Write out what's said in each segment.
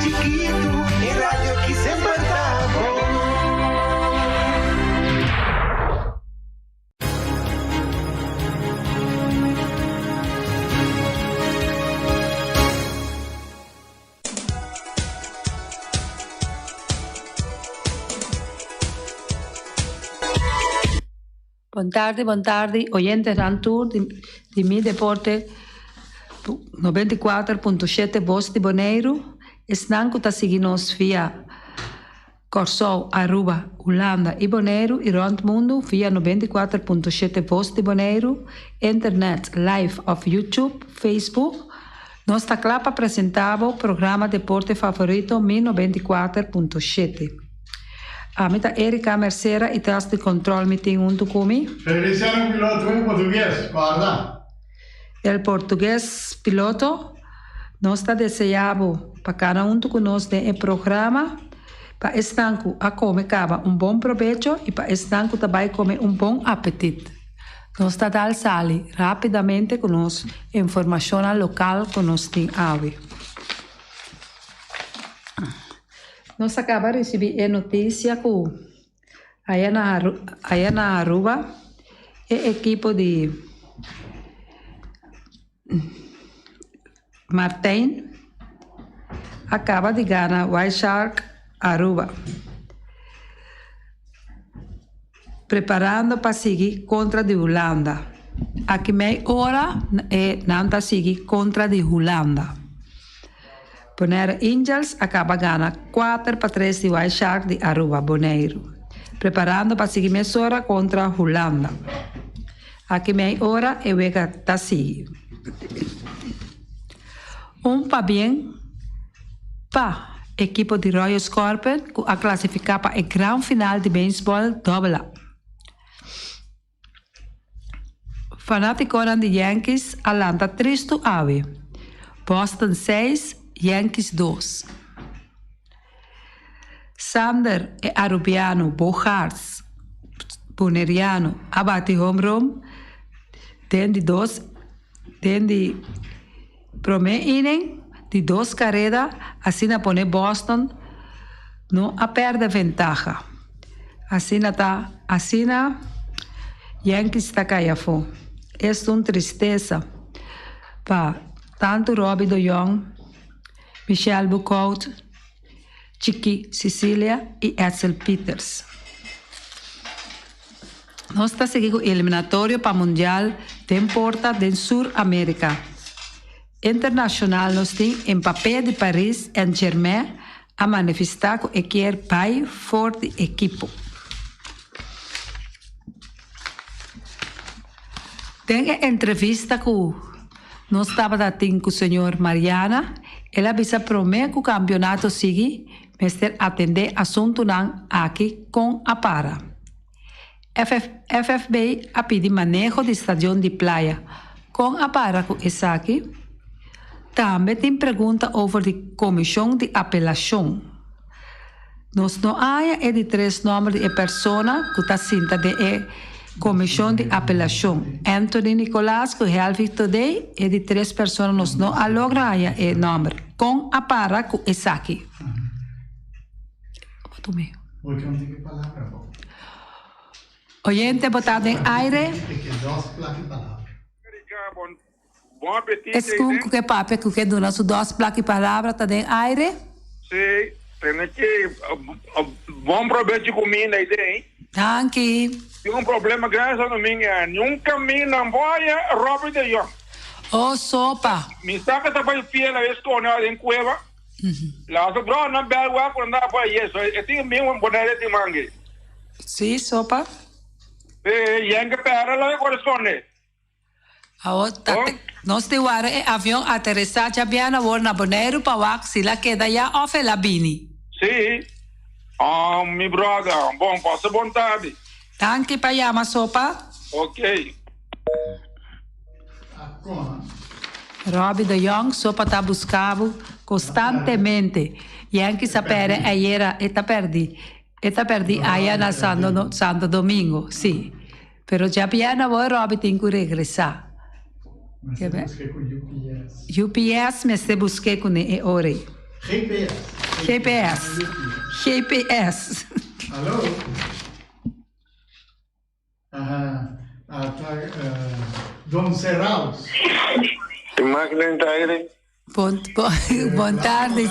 chiquito y radio aquí sempre estamos. Buon tardi, oyentes Rantour di Mi Deporte 94.7 Voz di Bonaire. Estan ta seguinos via Corsou, Aruba, Holanda e Bonaire e rond mundo via 94.7 Voz di Bonaire, internet live of YouTube, Facebook. Nostra clapa apresentava o programa Deporte Favorito Mi 94.7. Amita Erika Mercera e tras de control meeting junto comigo. Feliciano piloto em português, guarda. El português piloto nós está desejando para cada um conosco no programa para estanco a comer cava bom proveito e para estanco também comer bom apetite. Nós está dando sali rapidamente conosco informação local conosco tem ave. Nós acabamos de receber a notícia que aí na Aruba a equipe de Martin acaba de ganhar White Shark Aruba, preparando para seguir contra a Holanda. Aqui meia hora é nada seguir contra a Holanda. Bonaire Angels acaba ganhando 4-3 de White Shark de Aruba, Bonaire, preparando para seguir meia hora contra a Holanda. Aqui meia hora é o que está seguindo. Pa bem pa equipe de Royal Scorpion a classificar para a grande final de beisebol AA. Fanático de Yankees, Atlanta 3 ave. Boston 6, Yankees 2. Sander e Arubiano, Bojards, Boneriano, abate home run, den de primeiro inning de 2 carreras, assim a pone Boston não a perde ventaja. Assim Yankees está caindo. É uma tristeza para tanto Robbie DeYoung, Michel Bucaut, Chiqui Sicilia e Edsel Peters. Nós estamos seguindo o eliminatório para o Mundial de Porta de Sul-América. Internacional nós temos em papel de Paris Saint-Germain a manifestar que quer pai forte equipo. Tem a entrevista que nós estava tendo com o senhor Mariana, ela avisa prometer que o campeonato sigue, mas atender assunto aqui com a para. FFB a pedir manejo de estação de praia com a para com essa aqui. Também tem pergunta sobre a comissão de apelação. Nós não há de 3 nomes de pessoas que está cinta de comissão de apelação. Anthony Nicolás, que é o today, é de 3 pessoas, nós não logra o nome. Com a para com essa aqui. Última palavra. Oyente, botado em aire. Bom apetite. Escuta que papo que dura su 2 placas palavras tá em aire? Sim, tem aqui bom proveito de comida aí, hein? Danke. Tem problema grande no minha, nunca me não vai Robert de Jong. Oh, sopa. Me saca também fiel a vez com em cueva. La so bro na belwa quando dá para isso. Eu tenho mesmo boneira de mangue. Sim, sopa. Yang para lá corresponde. Nós temos avião aterrissar já bem na hora na Bonaire para o se lá queda já off la bini. Sim. Mi brother, bom, passa vontade. Danke para chamar sopa. Ok. Robbie DeYoung sopa está buscando constantemente. Yankee sapere ayer está perdi allá na Santo Domingo, sim. Pero já bem agora Robbie tem que regressar. Mas você busquei com UPS. UPS, mas você busquei com ele ore. GPS. GPS. GPS. Alô? Dom Serraus. Magdalena Taire. Boa tarde.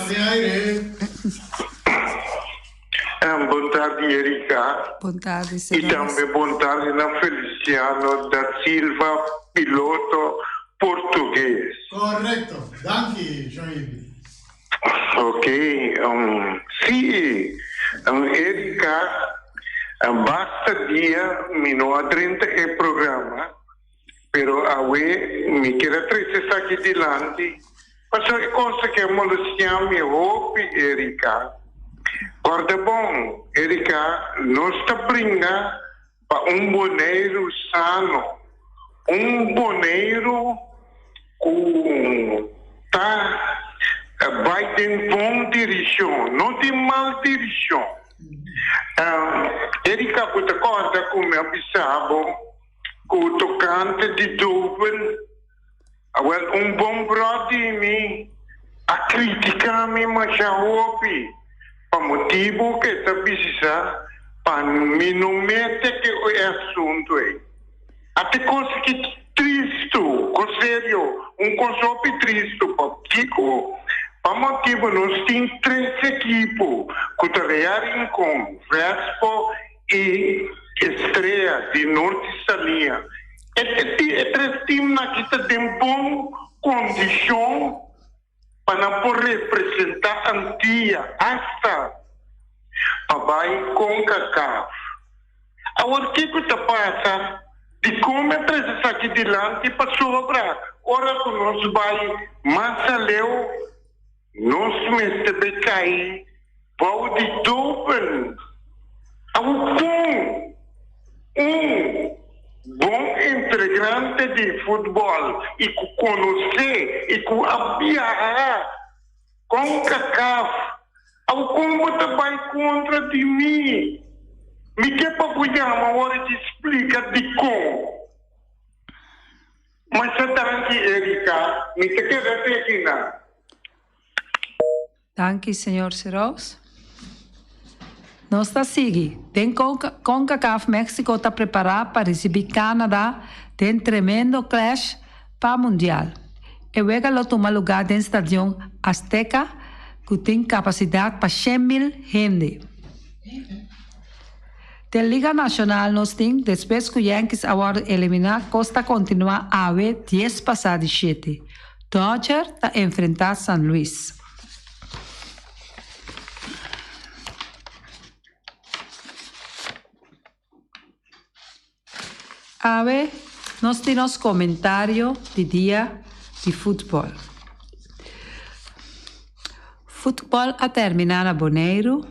Boa tarde, Erika. Boa tarde, E senhor. também boa tarde na Feliciano da Silva, piloto português. Correcto. Danke, João. Ok. Sim, Erika, basta dia, não adrenta o programa, pero awe me quero trazer aqui dilante, mas é coisa que molestiamo e hope, Erika. Guarda bom, Erika, nós está brincando para boneiro sano, boneiro que vai em bom direção, não de mal direção. Erika, você conta como eu pensava, que o tocante de Dublin, bom brother me a criticar-me, mas já ouvi. Para motivo que está precisa para me não meter que o assunto é. Até coisa que triste, com sério, coisa triste, porque para motivo nós temos 3 equipos que trabalham com Vespo e Estrela de Norte Salinha. E 3 times aqui estão em boa condição para não representar a Antia hasta vai com CACAF. Agora, o que está passando? De como é trazer aqui adiante para sobrar. Ora que nós vai mais além, nós mesmo cair, vão de Dublin. Bom integrante de futebol e que conhecer e que abiar com CACAF, como vai contra de mim? Me quer para cuidar, uma hora te explica de como. Mas se tanto, Erika, me quer até aqui não. Danke, senhor Serraus. Nós está seguindo. Tem CONCACAF México está preparado para receber Canadá. Tem tremendo clash para o Mundial. E o Ega toma lugar no estádio Azteca, que tem capacidade para 100.000 gente. Da Liga Nacional, nós temos, depois que os Yankees agora eliminar, Costa continua a haver 10 passadas de 7. Dodger está enfrentar San Luis. A ver, nós temos comentário de dia de futebol. Futebol a terminar a Boneiro,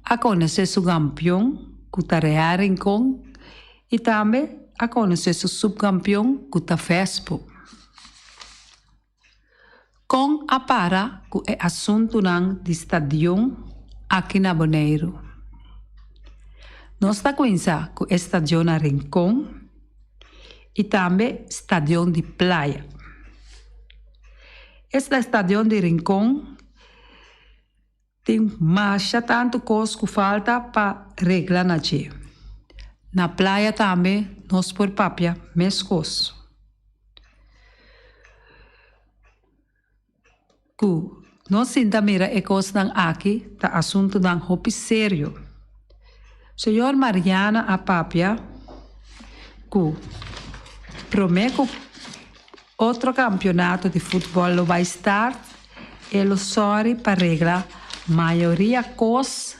a conhecer o campeão, que está rearem com, e também a conhecer o subcampeão, que está Vespo. Com a para, que é assunto de estádio aqui na Boneiro. Nós está conhecendo que é estádio na Rincón, e também estádio de praia. Este estádio de Rincón tem mais tanto coisa que falta para regrar na dia. Na praia também, nós por papia, mais coisa. Que nós sinta mira é coisa aqui, tá assunto dan hopi sério. Senhor Mariana a papia, que prometo outro campeonato de futebol vai estar e lo sorry para regla maioria cos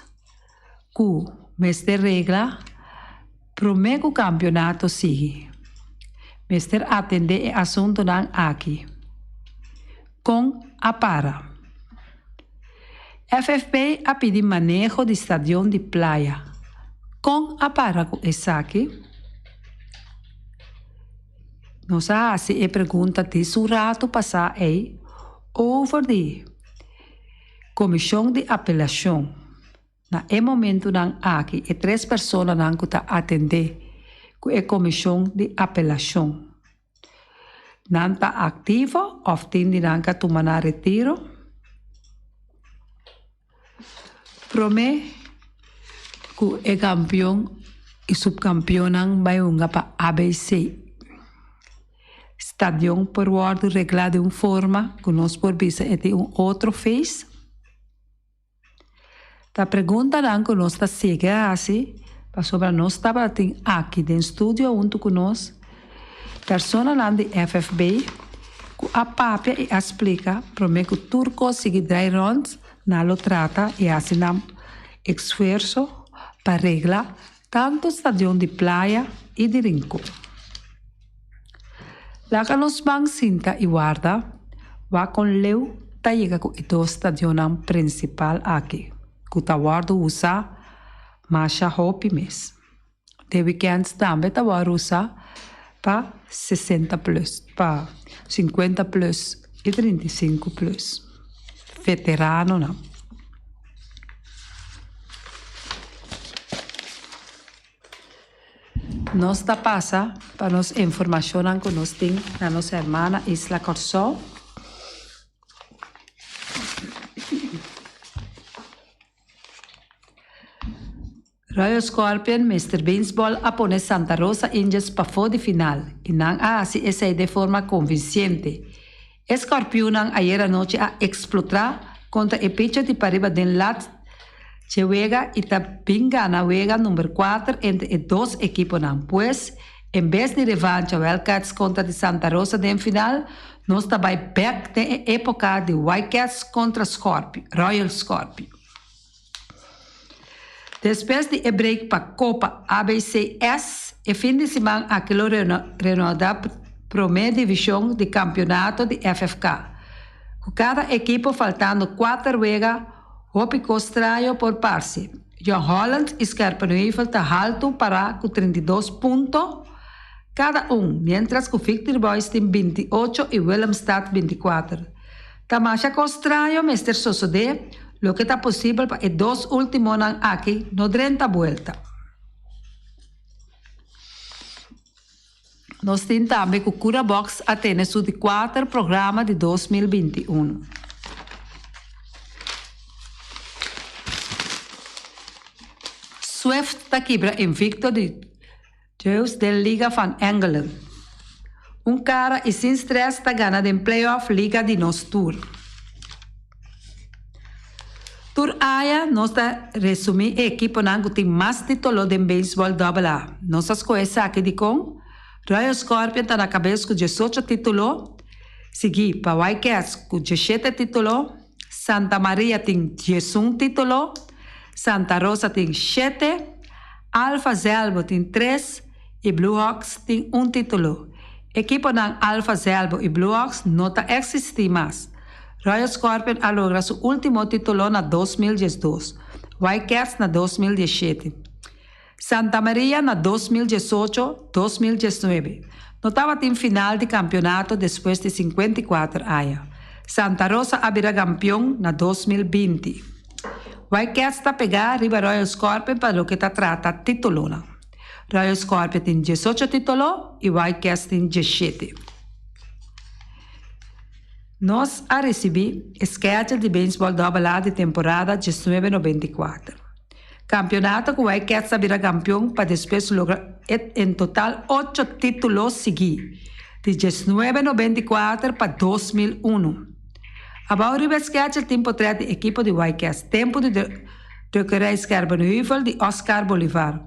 que mês de regla prometo campeonato sigue. Mister atende e assunto nan aqui. Com a para. FFP a pedir manejo de estádio de praia. Com a para com essa aqui. Nos hace e pergunta de su rato passar aí over de comissão de apelação. Na momento não aqui e 3 pessoas não que tá atender que é comissão de apelação. Não está ativo ou tem de não que tomar retiro. prome que é campeão e subcampeão vai unga para ABC. Stadion por worden reglado de uma forma que nós por visa é de outro fez. A pergunta que nós está cega assim, para sobre nós estava aqui no estúdio junto com nós, pessoa lá de FFB, que a papia e explica para mim que o turco sigue 3 rounds, não lo trata e assim não esforço para reglar tanto stadion de praia e de rincón. Lá que nós vamos sinta e guarda, vai com leu, tá chega com o stadion principal aqui. Que tá guarda usa Masha Hopi mês. De weekends também tá guarda usa para 60 plus, para 50 plus e 35 plus. Veterano não. Nós tá passa para nos informação que nós temos na nossa irmã Isla Corsó. Royal Scorpion, Mr. Baseball, apone Santa Rosa Angels para fora de final. E não assim essa de forma convincente. Scorpion ayer anoche a explotar contra o pitcher de Pariba den Lat, que juega y Tapingana juega número 4 entre dos equipos. Pues, en vez de revancha Wildcats contra de Santa Rosa en final, nos está back de época de Whitecats contra Scorpio, Royal Scorpio. Después de break para Copa ABCS, el fin de semana aquilo reanudar primeira divisão de campeonato de FFK. Com cada equipo faltando 4 juegos, Hopi Costraio por parte. John Holland e Scarpanuível está alto para com 32 pontos cada mientras que Victory Boys tem 28 e Willemstad 24. Tamasha Costraio, Mr. Sosode, lo que está possível para os 2 últimos aqui no 30 vueltas. Nós temos também que o Cura Box atende seu de 4 programa de 2021. Swift está quebra invicto de Deus da Liga van Engelen. Cara e sem stress está ganhando em playoff Liga de nos Tour. Tour Aya, nós está resumir a equipe que tem mais títulos de beisebol AA. Nossas coisas aqui de com Royal Scorpion está na cabeça com 18 títulos, seguir para Whitecats com 17 títulos, Santa Maria tem 11 títulos, Santa Rosa tem 7, Alfa Zelbo tem 3 e Blue Hawks tem 1 título. Equipo ng Alfa Zelbo e Blue Hawks não está existindo mais. Royal Scorpion logra seu último título na 2012, Whitecats na 2017. Santa Maria na 2018-2019. Não estava em final de campeonato depois de 54 anos. Santa Rosa abrirá campeão na 2020. Whitecats está pegar riba Royal Scorpion para o que está trata título. Royal Scorpion tem 18 títulos e Whitecats tem 17. Nós a recebi schedule de beisebol AA de temporada 1994. Campeonato que o Whitecats abrirá campeão para depois lograr em total 8 títulos seguidos, de 1994 para 2001. Agora o schedule tempo 3 de equipo de Whitecats, tempo de recorrer Scarpanuível de Oscar Bolivar.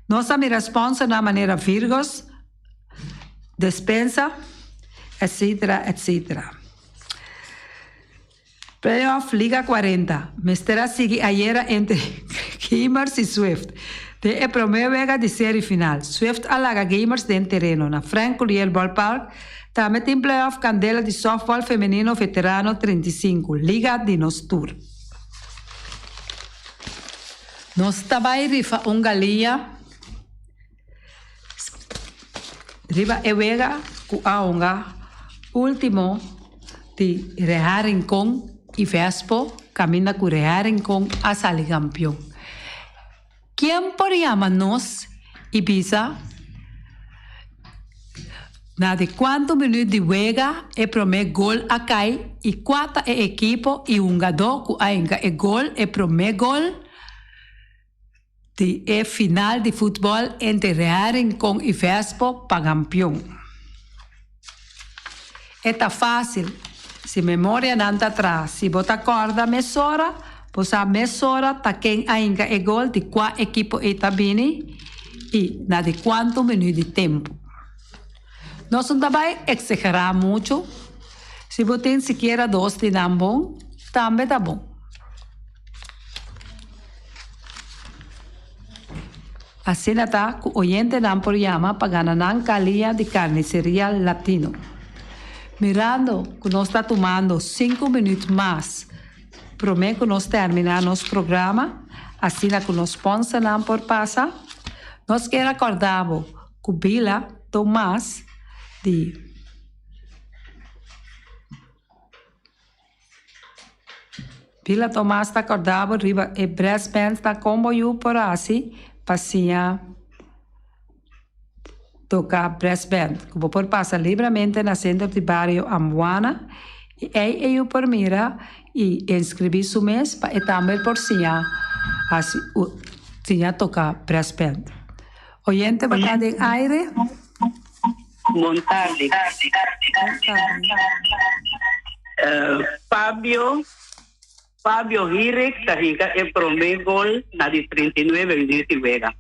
Nossa resposta na maneira Virgos, despensa, etc., etc. Playoff Liga 40. Mestera sigue ayer entre Gamers e Swift. De a primeira vega de série final. Swift alaga Gamers de terreno na Frank Curiel Ballpark. Também tem playoff Candela de softball feminino veterano 35. Liga de nos Tour. Nós também rifa galinha. Riba e vega com a último de Real Rincón e Vespo camina com Real Rincón a salir campeão. Quem podemos nós Ibiza na de quanto minutos de juega e primeiro gol a cai e quatro é equipo e jogador que ainda é gol e primeiro gol de final de futebol entre Rearing com Ivespo para campeão. Está fácil. Se memória não está atrás, se você acorda a mesora, você a mesora está quem ainda é gol de qual equipo está bem e na de quanto minuto de tempo. Nós não vai exagerar muito. Se você tem sequer 2 de não bom, também está bom. Assim está, o oyente não por chama para ganhar calinha de carniceria latino. Mirando que nós está tomando 5 minutos mais, prometo que nós terminar nosso programa, assim que nós sponsor não por passar, nós queremos acordar que Bila Tomás de Bila Tomás está acordado, riba e breast band está como eu por assim, passinha tocar breast band, que vou por passar livremente na centro de bairro Ambuana, e aí eu por mira e inscrevi su mês para também por sinha, assim, sinha tocar breast band. Oyente, bacana em aire? Montardi. Fabio Hirek, tahiga e primeiro gol na de 39 minutos e vega.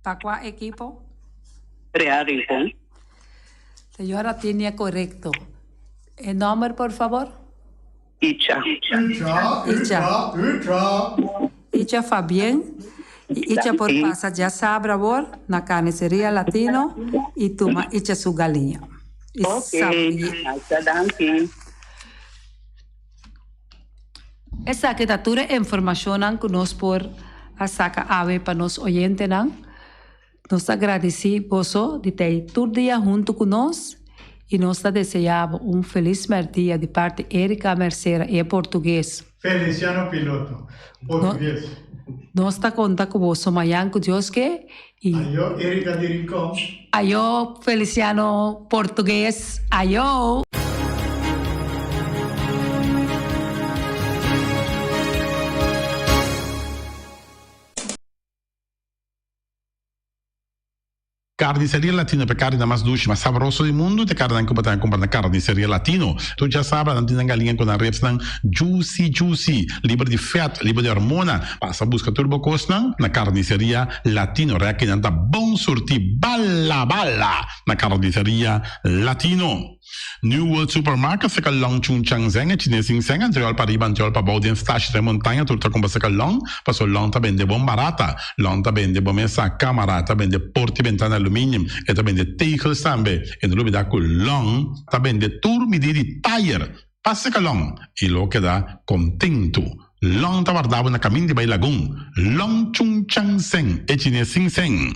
Para qual equipo? Rearing com. Senhora, tinha correto. O número, por favor? Icha. Icha Fabien. Icha por passa já sabe agora na carniceria latino e toma Icha sua galinha. Ok. Danke. Essa que está toda a informação que nós por a saca ave para nos oyentes não. Nós agradecemos de ter todo dia junto conosco e nós desejamos feliz dia de parte de Erika Mercera e português. Feliciano Piloto, português. Nós está contando com você amanhã, com Deus que e Ayo, Erika de Rincón. Ayo, Feliciano português. Ayo. Carnicería Latino per carne mais doce, mais saboroso do mundo, te carne comprar na Carnicería Latino. Tu já sabe, não tem galinha com a reps não juicy, livre de fat, livre de hormona. Passa a buscar turbo costa na Carnicería Latino, que não tá bom sortir bala na Carnicería Latino. New World Supermarket fica long chung chang zeng e chinesing zeng anterior para riba anterior para baudin stash de montanha turta com fica long passo long tá bende bom barata long tá bende bom essa câmara tá bende porti ventana alumínio e tá bende teicels também e no lugar da com long tá bende tur medida tire passa que long e lo que dá contento. Long tá guardado na caminho de Bailagum. Long chung chang zeng e chinesing zeng.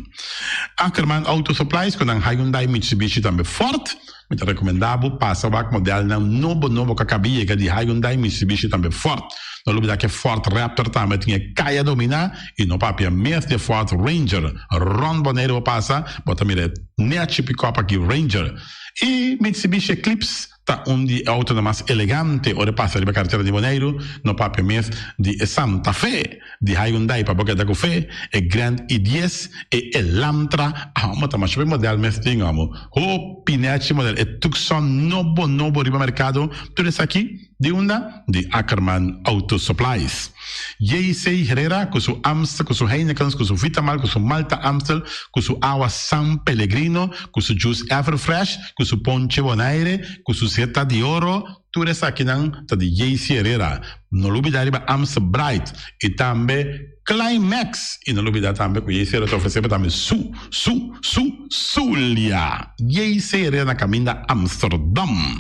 Ackerman Auto Supplies com a Hyundai Mitsubishi também forte. Muito recomendável, passa o modelo novo que acabia de Hyundai Mitsubishi também forte. No lugar que Ford Raptor também tinha caia dominar e no papel mesmo de Ford Ranger. Ron Boneiro passa, bota mire net pick-up aqui Ranger. E Mitsubishi Eclipse tá de auto mais elegante, ora passa de carteira de Boneiro, no papel mesmo de Santa Fe, de Hyundai para boca da café, e Grand i10 e Elantra, mas também o modelo mesmo tem o pinete modelo e Tucson novo riba mercado, tudo isso aqui de onda de Ackerman Auto Supplies. J.C. Herrera com seu Amstel, com seu Heineken, com seu Vitamal, com seu Malta Amstel, com seu Agua San Pellegrino, com seu Juice Everfresh, com seu Ponche Bonaire, com seu Zeta de Oro, tudo isso aqui tá de J.C. Herrera. No olvidar riba Amstel Bright e também Climax e não olvidar também que J.C. Herrera está oferecendo também Zulia. J.C. Herrera na caminho da Amsterdam.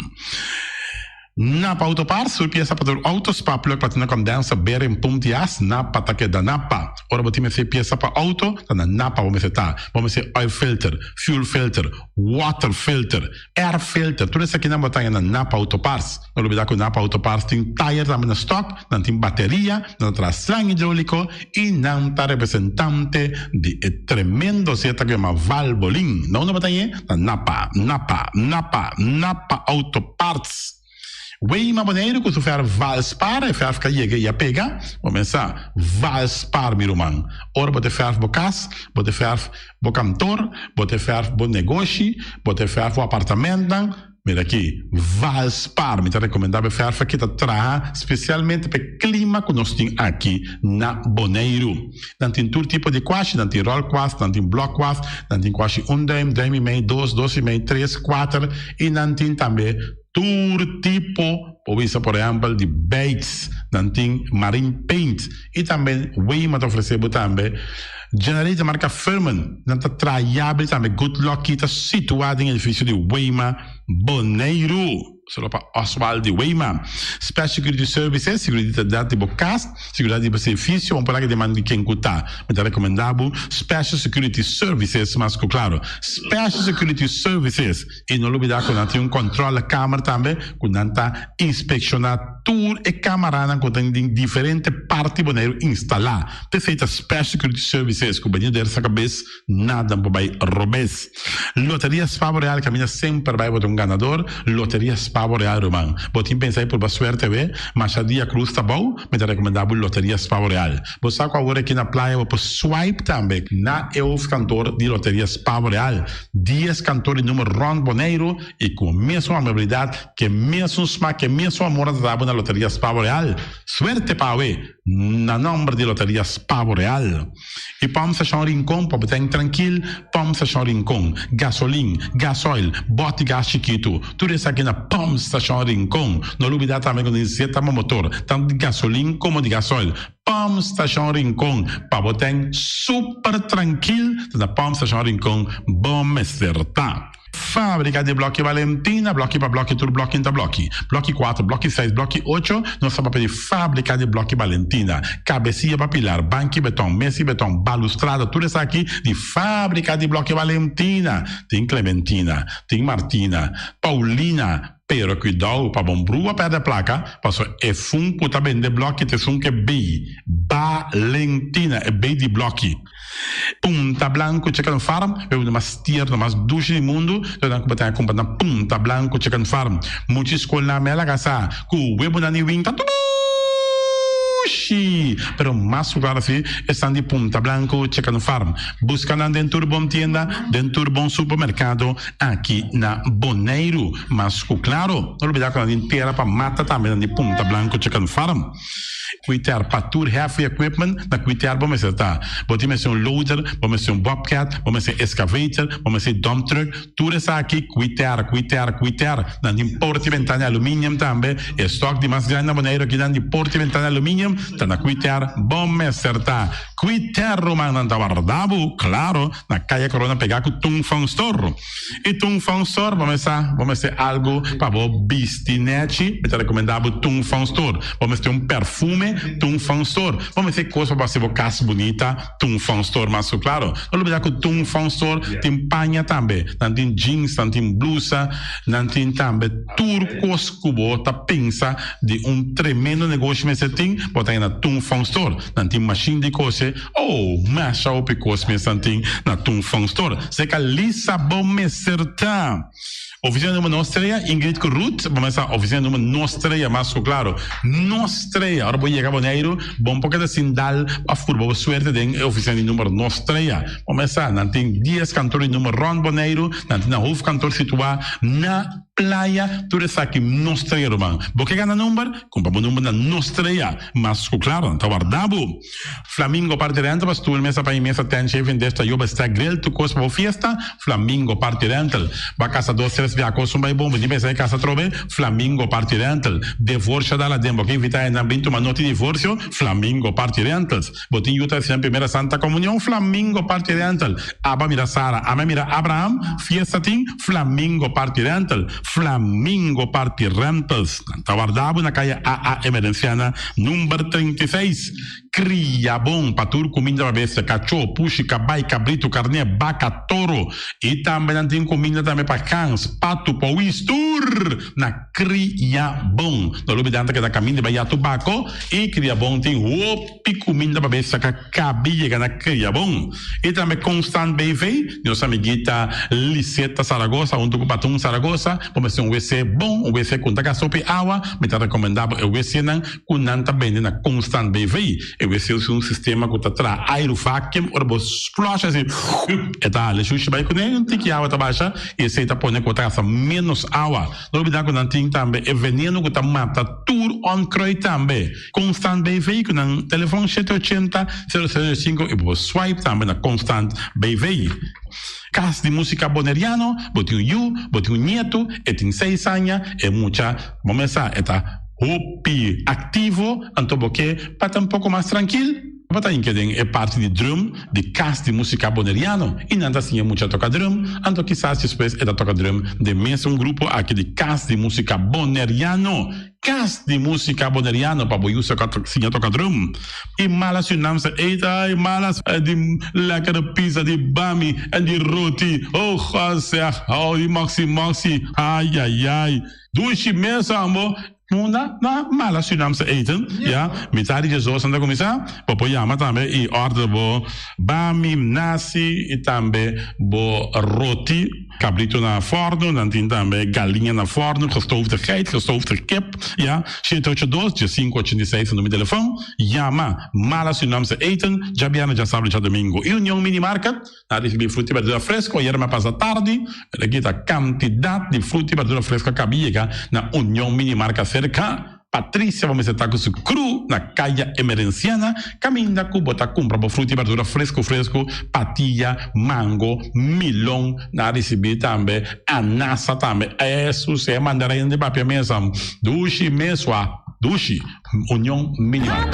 Napa Autopars, surpresa para o Autospa, plug platina condensa, beira em pontias, Napa tá que da Napa. Ora, vou ter ser peça para auto, tá na Napa, vamos ser oil filter, fuel filter, water filter, air filter, tudo isso aqui na botanha na Napa Autopars. Não olvidar que o Napa Autopars tem tire também na stock, não tem bateria, não traz slang hidráulico e não tá representante de tremendo seta que é uma Valvoline. Não na botanha, na Napa Autoparts. Weima Boneiro, que tu fer Valspar, e fer fica ia pega, começar Valspar, meu irmão. Ora, bote fer bocas, bote fer bo cantor, bote fer bo negócio, bote fer bo apartamento. Mira aqui, Valspar, me recomendava fer que traga especialmente para o clima que nós temos aqui na Boneiro. Não tem todo tipo de quase, não tem roll quase, não tem block quase, não tem quase 1 dime, dime e meio, 2, 2 e meio, 3, 4 e não tem também todo tipo, por exemplo, de baits, não tem marine paint e também Weima te ofereceu também generator marca Furman, não está traiável também, Good Luck, está situado em edifício de Weima Boneiro. Solo para Oswald de Weima. Special Security Services, seguridade de bocas, seguridade de serviço, vamos falar que demanda de quem custa. Me está recomendado Special Security Services, mas claro, Special Security Services. E não olvidar que não tem controle da câmera também, que não está inspecionar tudo e câmera que tem em diferentes partes Boneiro instalar. Perfeita Special Security Services, que o banheiro dessa cabeça, nada para robes. Loteria Spavo Real caminha sempre vai para um ganador. Loteria Spavo Real, irmão. Botim pensar por suerte, mas a dia cruz tá bom, me tá recomendado Loteria Spavo Real. Você sabe agora aqui na praia, vou swipe também na EUF cantor de Loteria Spavo Real. 10 cantores número Ron Boneiro e com a mesma amabilidade, que mesmo smack, que mesmo amor da na Loteria Spavo Real. Suerte para na nome de Loteria Spavo Real. E vamos achar rincón, para estar tranquilo, vamos achar rincón. Gasolina, gasoil, bote gás chiquito. Tudo isso aqui na Pump Station Rincón. Não olvidar também que necessita motor, tanto de gasolina como de gasoil. Pump Station Rincón, para botar super tranquilo na Pump Station Rincón. Bom acertar. Fábrica de Bloque Valentina, bloque para bloque, tudo bloque em bloque. Bloque 4, bloque 6, bloque 8, nós estamos para Fábrica de Bloque Valentina. Cabecinha para pilar, banco e betão, mesa e betão, balustrada, tudo isso aqui de Fábrica de Bloque Valentina. Tem Clementina, tem Martina, Paulina, pero cuidado para bom brua perder a placa, passou é fun puta bem de bloque, te fun que é bem, Valentina, é bem de bloque. Punta Blanco Chicken Farm, é uma das tier, mais duas do mundo, então que a comprar na Punta Blanco Chicken Farm. Muitas escolas na mela casa, com o web na Niwin, tá tudo pero mais claro assim, estão de Punta Blanco Chicken Farm. Buscando dentro de bom tienda, dentro de bom supermercado, aqui na Boneiro. Mas claro, não olvidar que a gente inteira para mata também de Punta Blanco Chicken Farm. Cuidar para tudo heavy equipment, na cuidar vamos estar. Vamos ser loader, vamos ser bobcat, vamos ser excavator, vamos ser dump truck, tudo isso aqui cuidar. Na de porta e ventana de alumínio também, estoque de mais grande na Boneiro aqui de porta e ventana de alumínio, tá na cuidar, vamos acertar. Cuidar romana da guardabo, claro, na calle Corona pegar com Tung Fang Store. E Tung Fang Store, vamos ser algo para o bistinete, eu recomendava Tung Fang Store. Vamos ter perfume Tung Fang Store. Vamos ter coisa para ser casa bonita, Tung Fang Store, mas claro, não olvidar que o Tung Fang Store tem panha também, não tem jeans, não tem blusa, não tem também turcos que você pensa de tremendo negócio que você tem, botar na Tung Fang Store, não tem machine de coisa, masha o picos que você tem na Tung Fang Store. Você que lisa bom me acertar. Oficina número Nostreia, Ingrid Ruth, vamos a oficina número Nostreia, mas claro, Nostreia, agora vou chegar a Boneiro, bom porque da Sindal, a furba, suerte de oficina número Nostreia. Vamos a, não tem 10 cantores número Ron Boneiro, não tem na rua cantor situado na playa, tudo isso aqui, Nostreia, irmão. Porque ganha número, compra o número na Nostreia, mas claro, está guardado. Flamingo parte rental, mas tu mesa para imensa tem chefe desta yoba está grill, tu coisa para fiesta, Flamingo parte rental, vai casa 2 via cosa vai bom, de pensar em casa trove, Flamingo parte rental, divorcio dalla dembo, que invita na bintu uma nota de divórcio, Flamingo parte rentals, botin yuta na primeira Santa Comunhão, Flamingo parte rental, aba mira Sara, ama mira Abraham, fiesta tin, Flamingo parte rental, Flamingo parte rentals, tá guardado na calle AA Emerenciana, número 36, cria bom, patur comida para bestia, cachorro, puxi, cabai, cabrito, carne, vaca, toro. E também não tem comida também para cães, pato, pauistur, na cria bom. Não lube danta que da caminho vai a tubaco e cria bom tem opi comida para bestia, que cabia na cria bom. E também constant BV, nossa amiguita Liseta Saragossa, onde o patum Saragossa, vamos ser WC bom, WC com taca sopa água, me tá recomendado o WC não, com nanta bem na constant BV. E WC é um sistema que tra aerovacuum, ou vos flush assim, e tá, le xuxa vai com nem tem que água tá baixa, e se tá põe com taca menos água. Não obedar com nanting também, é veneno que tá mata tour on croi também. Constant BV com nan telefone 780 005 e vos swipe também na constant BV. Cas de música boneriano, bote you, bote nieto, tem 6 anos, é mucha, vamos a está hopi activo, então porque para um pouco mais tranquilo, para que é parte de drum, de cas de música boneriano, e não assim é mucha toca drum, então quizás depois é da toca drum de mesmo grupo aqui de cas de música boneriano. Cas de música boneriano para boi usa sinha toca drum. E malas se não se eita, e malas de lekkere pizza de bami e de roti. Oh, zeg, oh, die maxi, ai, ai, ai. Doe je mesmo, amor. Muna na mala Surinaamse eten, ja. Met die zo zijn de commissaris. Popo yama tambe i order bo bami, nasi e tambe bo roti, cabrito na forno, dan tin tambe galinha na forno, gestoofde geit, gestoofde kip, ja. 782 586 no meu telefone. Yama mala Surinaamse eten, Jabiana já sabe já domingo. E União Mini Market, na recebi fruta e verdura fresco, ayer me passa tarde, a quantidade de fruta e verdura fresca cabia na União Mini Market cerca. Patrícia, vamos estar com o cru na caia emerenciana, caminha com bota compra por fruta e verdura fresco, patilha, mango, milão, na receber também, anassa também, isso se é mandarim de papel mesmo, dushi mesua, dushi, União Minimal.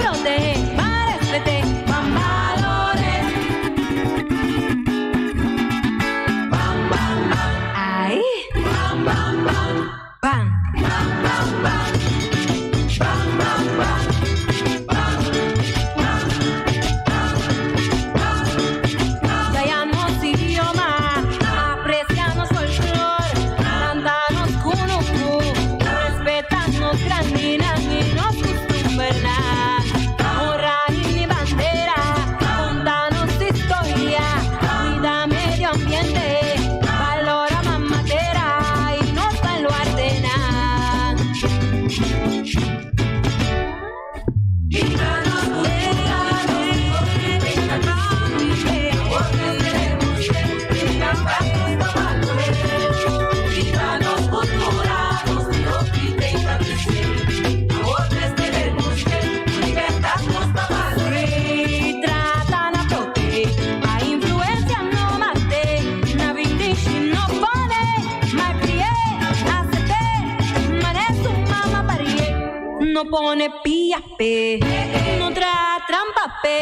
No pone pia pe, no tra trampa pe,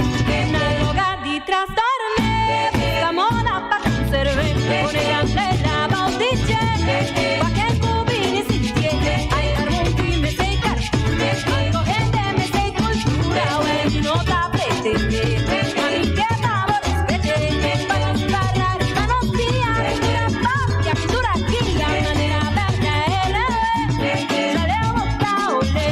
na loga di trastorne, camona pa conserve, pone candela baudice, pa che cubini si tiene, ai armonti me sei cartune, algo gente me sei cultura, uè no ta pretende, ma mi chiama rispete, pa non sbarrare, ma non spiare, la pappia, pittura chilla, manera aperta e le, sale un paole.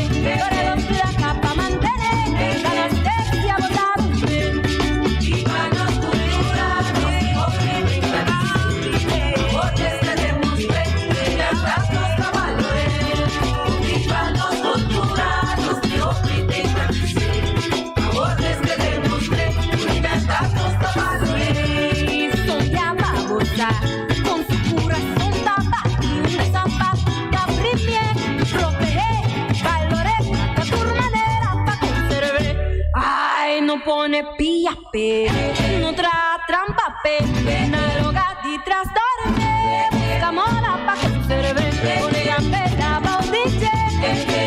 Con su corazón tapati, una zapata primie, protege, valore, la turmadera pa conserve. Ay, no pone pia pe, no tra trampa pe, na loga di trastorne, camona pa conserve, pone gambetta baudice,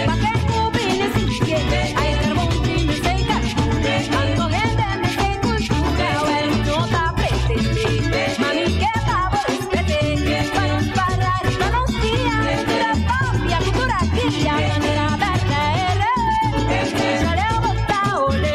pa che cubine si tiene, ay carbonti me sei cartune, algo gente me sei cultura, well no ta pretende, mami che manera aperta e le, sale un paole,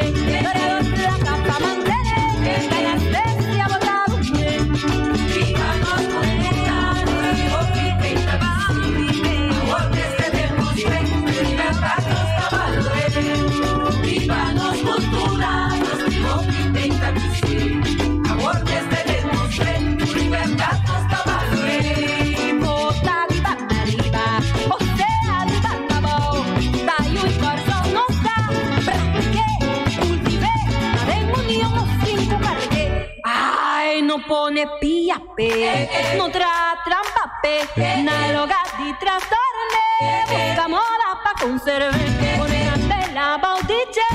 pone pia pe, no tra trampa pe, na loga di trastorne, buscamola pa conserve, pone ante la baudice,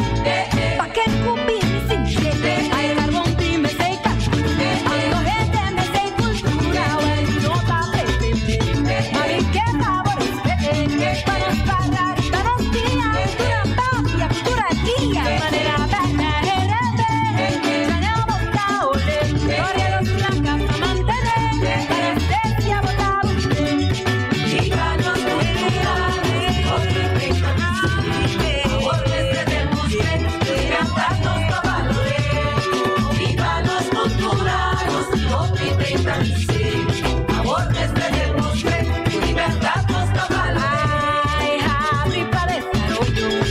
pa che cupi mi sinche, ai carbon prime sei cultura, ando gente me sei cultura, well no ta pepe, ma mi che favore, para pagar esta nostia, cultura papia, cultura tia, manera bella e saniamo taole, gloria los blancas a mantenere, para estesia votamos, y ganos mundiales, hoy representantes, por desde del museo, cantarnos pa' valores, viva los culturales, hoy representantes, amor desde del museo, libertad nos pa' valores. Ay, abri pa'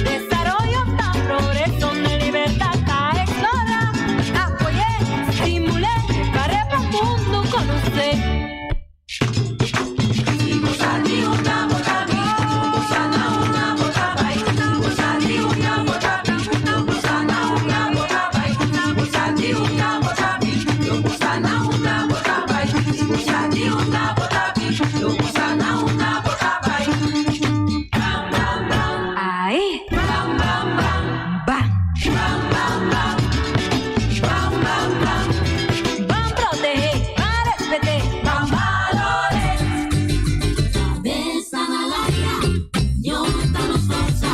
desarrollo tan progreso, de libertad ta explorar, apoyé, estimulé, para el mundo conocer. Ahí, bam, bam, bam, bam, bam, bam, bam, bam, bam, bam, bam, protege, bam, respete, bam, valores. Besan al área, Jonathan forza,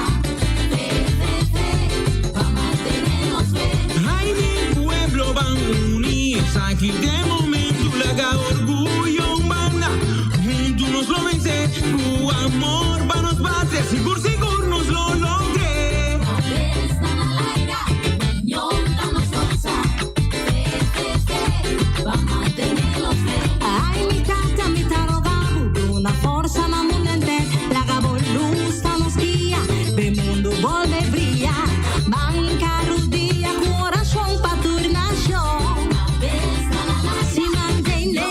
pa' mantenernos fe. Ay, mi pueblo van unidos, aquí de momento le haga orgullo humana. Juntos nos lo vence, tu amor va nos patria, seguro nos lo logré. Besan al aire, Jonathan forza, pa' mantenernos fe. Ay, mi tata, mi tarogabu, una forza ma munente, la gabo luz nos guía, el mundo vuelve brillar, manca rudia, corazón pa' turnación. Si mantiene,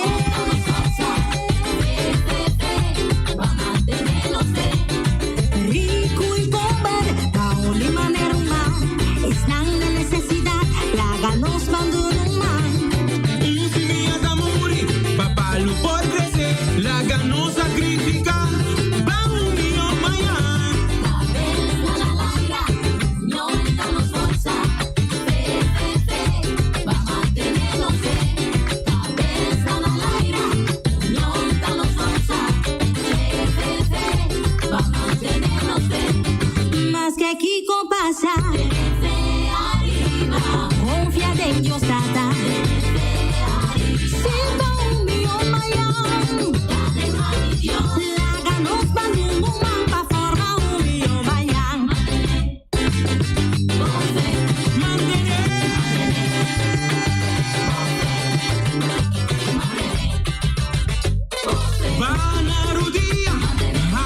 pa' mantenernos fe. Rico y pobre, Paoli manera humana, están en necesidad, láganos cuando no más. Infinidad de amor, papá lo por crecer, la ganó sacrificar, vamos mío mañana. Besan al aire, Jonathan forza, pa' mantenernos fe. Besan al aire, Jonathan forza, pa' mantenernos fe. Más que Kiko pasa, arriba, confía en Dios tata. Siento un millón mayor, la ganó cuando un mapa forma un millón mayor. Van a rodilla,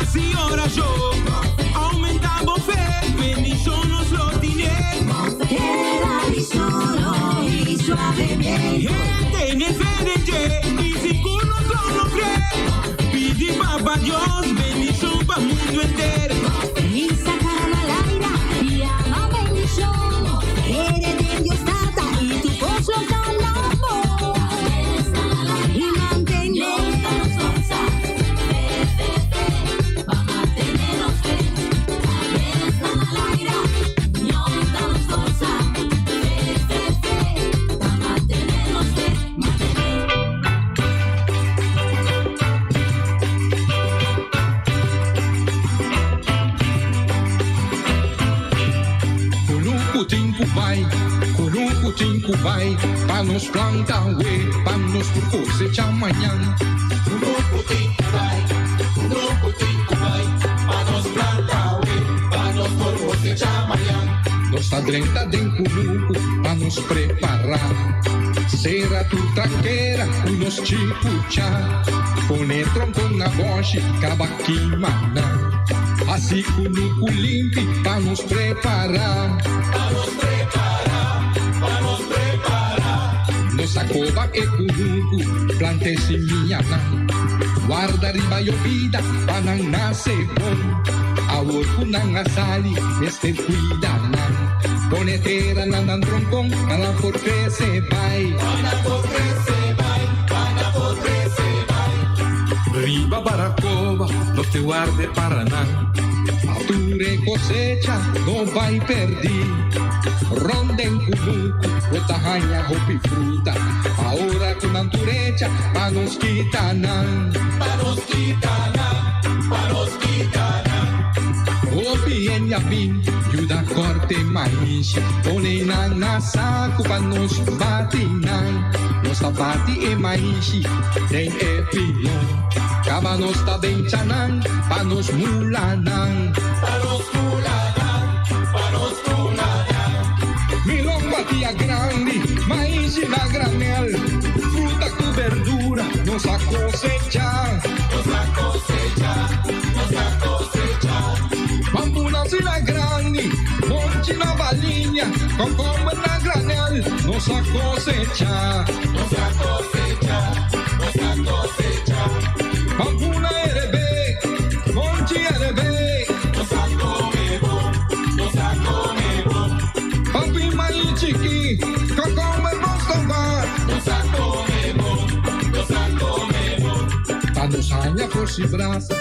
así ahora yo, aumentamos fe, bendición nos lo tiene. Era mi solo y suave bien. Tiene fe de que, y si con nosotros lo cree, pide papá Dios, bendición para el mundo entero. Y sacaron al aire y ama bendición. Eres de Dios tata y tu voz lo calamos. Y mantener forza, pa' mantenernos fe. Besan al aire, Jonathan forza, pa' mantenernos fe. Culucutinco vai, pra nos plantar ué, pra nos cosechar amanhã. Culucutinco vai, pra nos plantar ué, pra nos cosechar amanhã. Nós tá dentro de Culuco, pra nos preparar. Será tu traqueira, o nos tipuchá. Pone tronco na boche, cavaquim maná. Assim Culuco limpe, pra nos preparar. Pra nos preparar, pra nos preparar. Nossa cova é Culuco, plante seminha. Guarda riba e vida, pra não nascer bom. A orco não asali, este cuida não. Ponetera não tronco, não por crescer vai. Não por crescer vai. Riba Baracoba, no te guarde Paraná. Alture cosecha, no vai perder. Ronda en Cumuco, Otahanha, roupa e fruta. Ahora con Anturecha, pa nos quitanán. Pa nos quitanán, pa nos quitanán. Opi en Yabin, yuda corte maíz. Pone na saco pa nos batinan. Nos bati e maíz, tem e pilão. Caba nos ta bem chanan, pa nos mulanan. Pa nos mulanan, pa nos mulanan. Milão batia grande, maíz na granel. Fruta com verdura, nos a cosechar. Nos a cosechar, nos a cosechar. Bambunas na grande, monte na valinha. Concomba na granel, nos a cosechar. Nos a cosechar, nos a cosechar. Bambuna erebe, monte erebe. Nos a comer bom, nos a comer bom. Bambi maíz chiqui, concomba bostombar. Nos a comer bom, nos a comer bom. Pa nos hanha por si braça.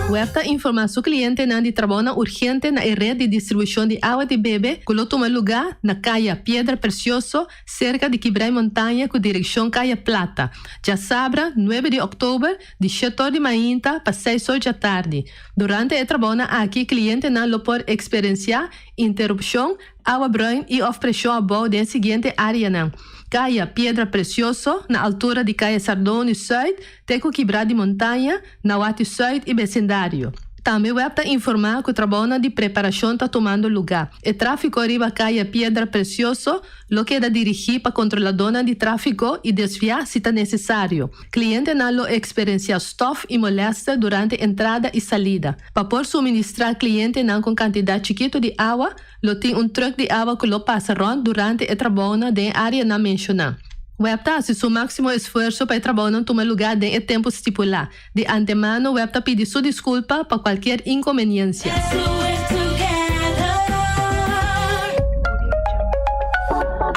Huerta informa su cliente na de trabalho urgente na rede de distribuição de água de bebê, que toma lugar na calle Piedra Precioso, cerca de Quibray Montanha, com direção Calle Plata. Já sabra, 9 de outubro, de 7 de manhã para 6 horas da tarde. Durante o trabalho aqui, cliente não lo pode experienciar interrupção, água branca e ofereceu a boa da seguinte área não. Calle Piedra Precioso, na altura de Calle Sardone Sul, Teco Quibray de Montanha, na Wati Sul e vecindário. Também o web informar que o trabalho de preparação está tomando lugar. O tráfego arriba Calle Piedra Precioso, lo que é dirigir para controladora de tráfego e desviar se está necessário. Cliente não lo experiencia stop e molesta durante entrada e salida. Para por suministrar cliente não com quantidade chiquita de água, lo tem truck de água que lo passa durante o trabalho de área não mencionada. O WEPTA hace su máximo esfuerzo para trabalhar tomar lugar en el tiempo estipulado. De antemano, o WEPTA pide su disculpa por cualquier inconveniencia.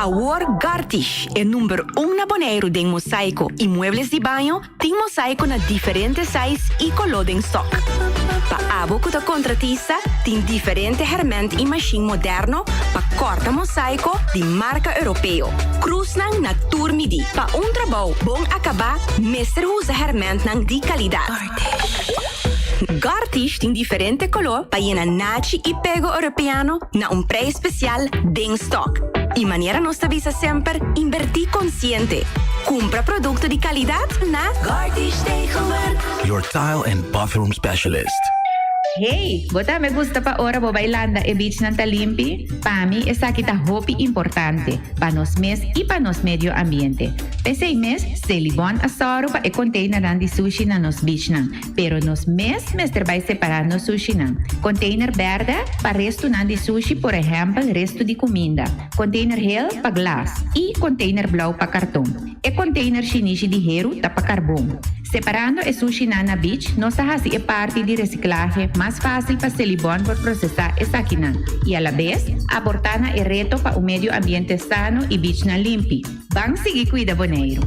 Award Gartish é número 1 na Bonaire de mosaico e muebles de banho, tem mosaico na diferentes sizes e color em stock. Para abo que contratista, tem diferente herramienta e machine moderno para corta mosaico de marca europeu. Cruz na Turmidi. Para trabalho bom acabar, mestre usa herramienta de qualidade. Gartish tem diferente color para ir na nachi e pego europeano na preço especial de stock. E maneira nos avisa sempre, invertir consciente. Compra produto de qualidade na Gartish Tegenwerk. Your tile and bathroom specialist. Hey, bota me gusta pa ora bo bailanda e beach nanta limpi? Pa mi, esa kita hopi importante. Pa nos mes e pa nos medio ambiente. Pesei mes, se libon asoro pa e container nan di sushi na nos beach nan. Pero nos mes trabalha separar nos sushi nan. Container verde pa resto nan di sushi, por ejemplo, resto di comida. Container gel pa glas. E container blau pa cartão. E container shinichi di heru ta pa carbon. Separando e sushi na beach, nossa hasi e parte de reciclagem mais fácil para Celibon por processar essa quina. E a la vez, aportar e reto para o meio ambiente sano e beach na limpi. Vamos seguir cuida Bonaire.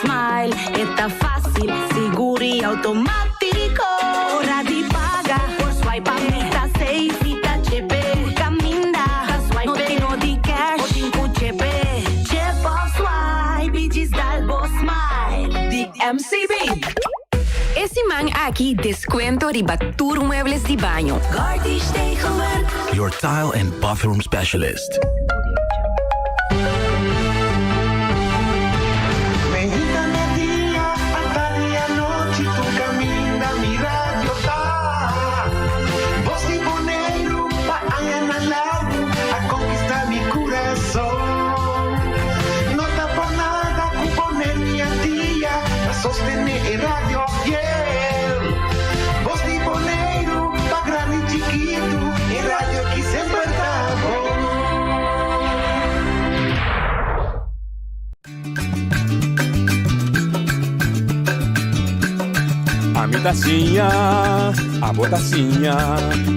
Smile, está fácil, seguro e automático. Hora de pagar por swipe, está safe, está chepe. Caminda, swipe, no tenho de cash, o 5 chepe. Chip of swipe, Digital Smile, de MCB. Esse man aqui descuento riba tour muebles de banho. Gartish Tegenwerk. Your tile and bathroom specialist. Sostener el radio fiel. Voz de Bonaire, pa grande e chiquito, el radio que sempre tá bom. a botacinha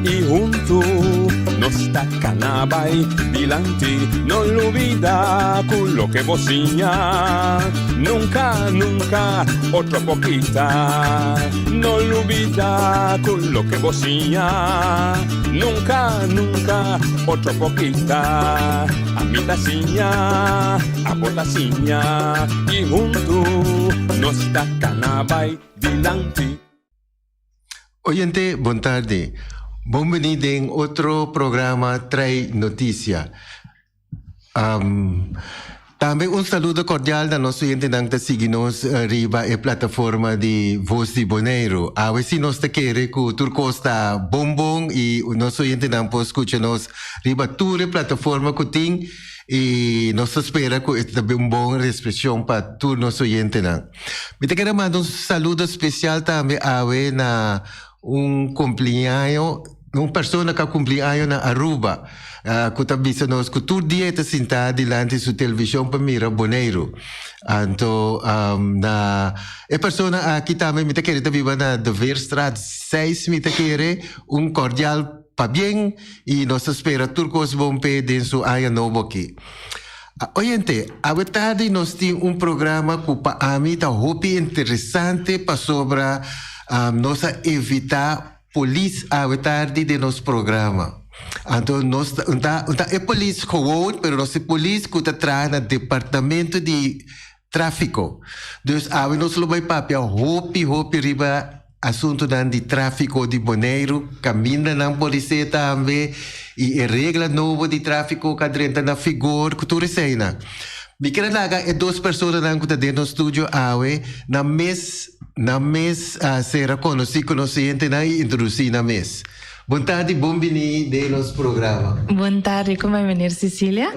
e junto nos tacanabay dilante, no olvida con lo que bocinha, nunca, nunca otro poquita, no olvida con lo que bocinha, nunca, nunca otro poquita, a mi tacinha, a botacinha e junto nos tacanabay dilante. Oyente, buenas tardes. Bienvenido en otro programa Trae Noticia. También un saludo cordial a nuestros oyentes que seguimos arriba en la plataforma de Voz de Bonaire. A ver si nos te quiere que tu costa bombón y nuestros oyentes pueden escucharnos arriba toda la plataforma que tiene. Y nos espera que esta es una buena expresión para todos los oyentes. Me te quiero mandar un saludo especial también a ver un cumpleaños, una persona que cumpleaños en Aruba, que también nos que todo día está sentada delante de su televisión para mirar Bonaire. Entonces, la persona aquí también me te quiere vivir en de Weerstraat 6, me te quiere un cordial para bien y nos espera turcos bompe de su área nueva aquí. Oyente, a tarde nos tiene un programa que para mí está muy interesante para sobre nos evitar polis a tarde de nos programa. Entonces, nos es polis gewoon, pero no es polis que está trae el departamento de tráfico. Entonces, a nos lo vai papel hopi riba assunto de tráfico de Bonaire, caminha na polícia também e regra nova de tráfico que entra na figura que tu recena. Me quero lagar é duas pessoas que estão dentro do estúdio awe na mes será conhecido na introduzir na mes. Boa tarde, bem-vindo de nosso programa. Boa tarde, como é venir, Cecília?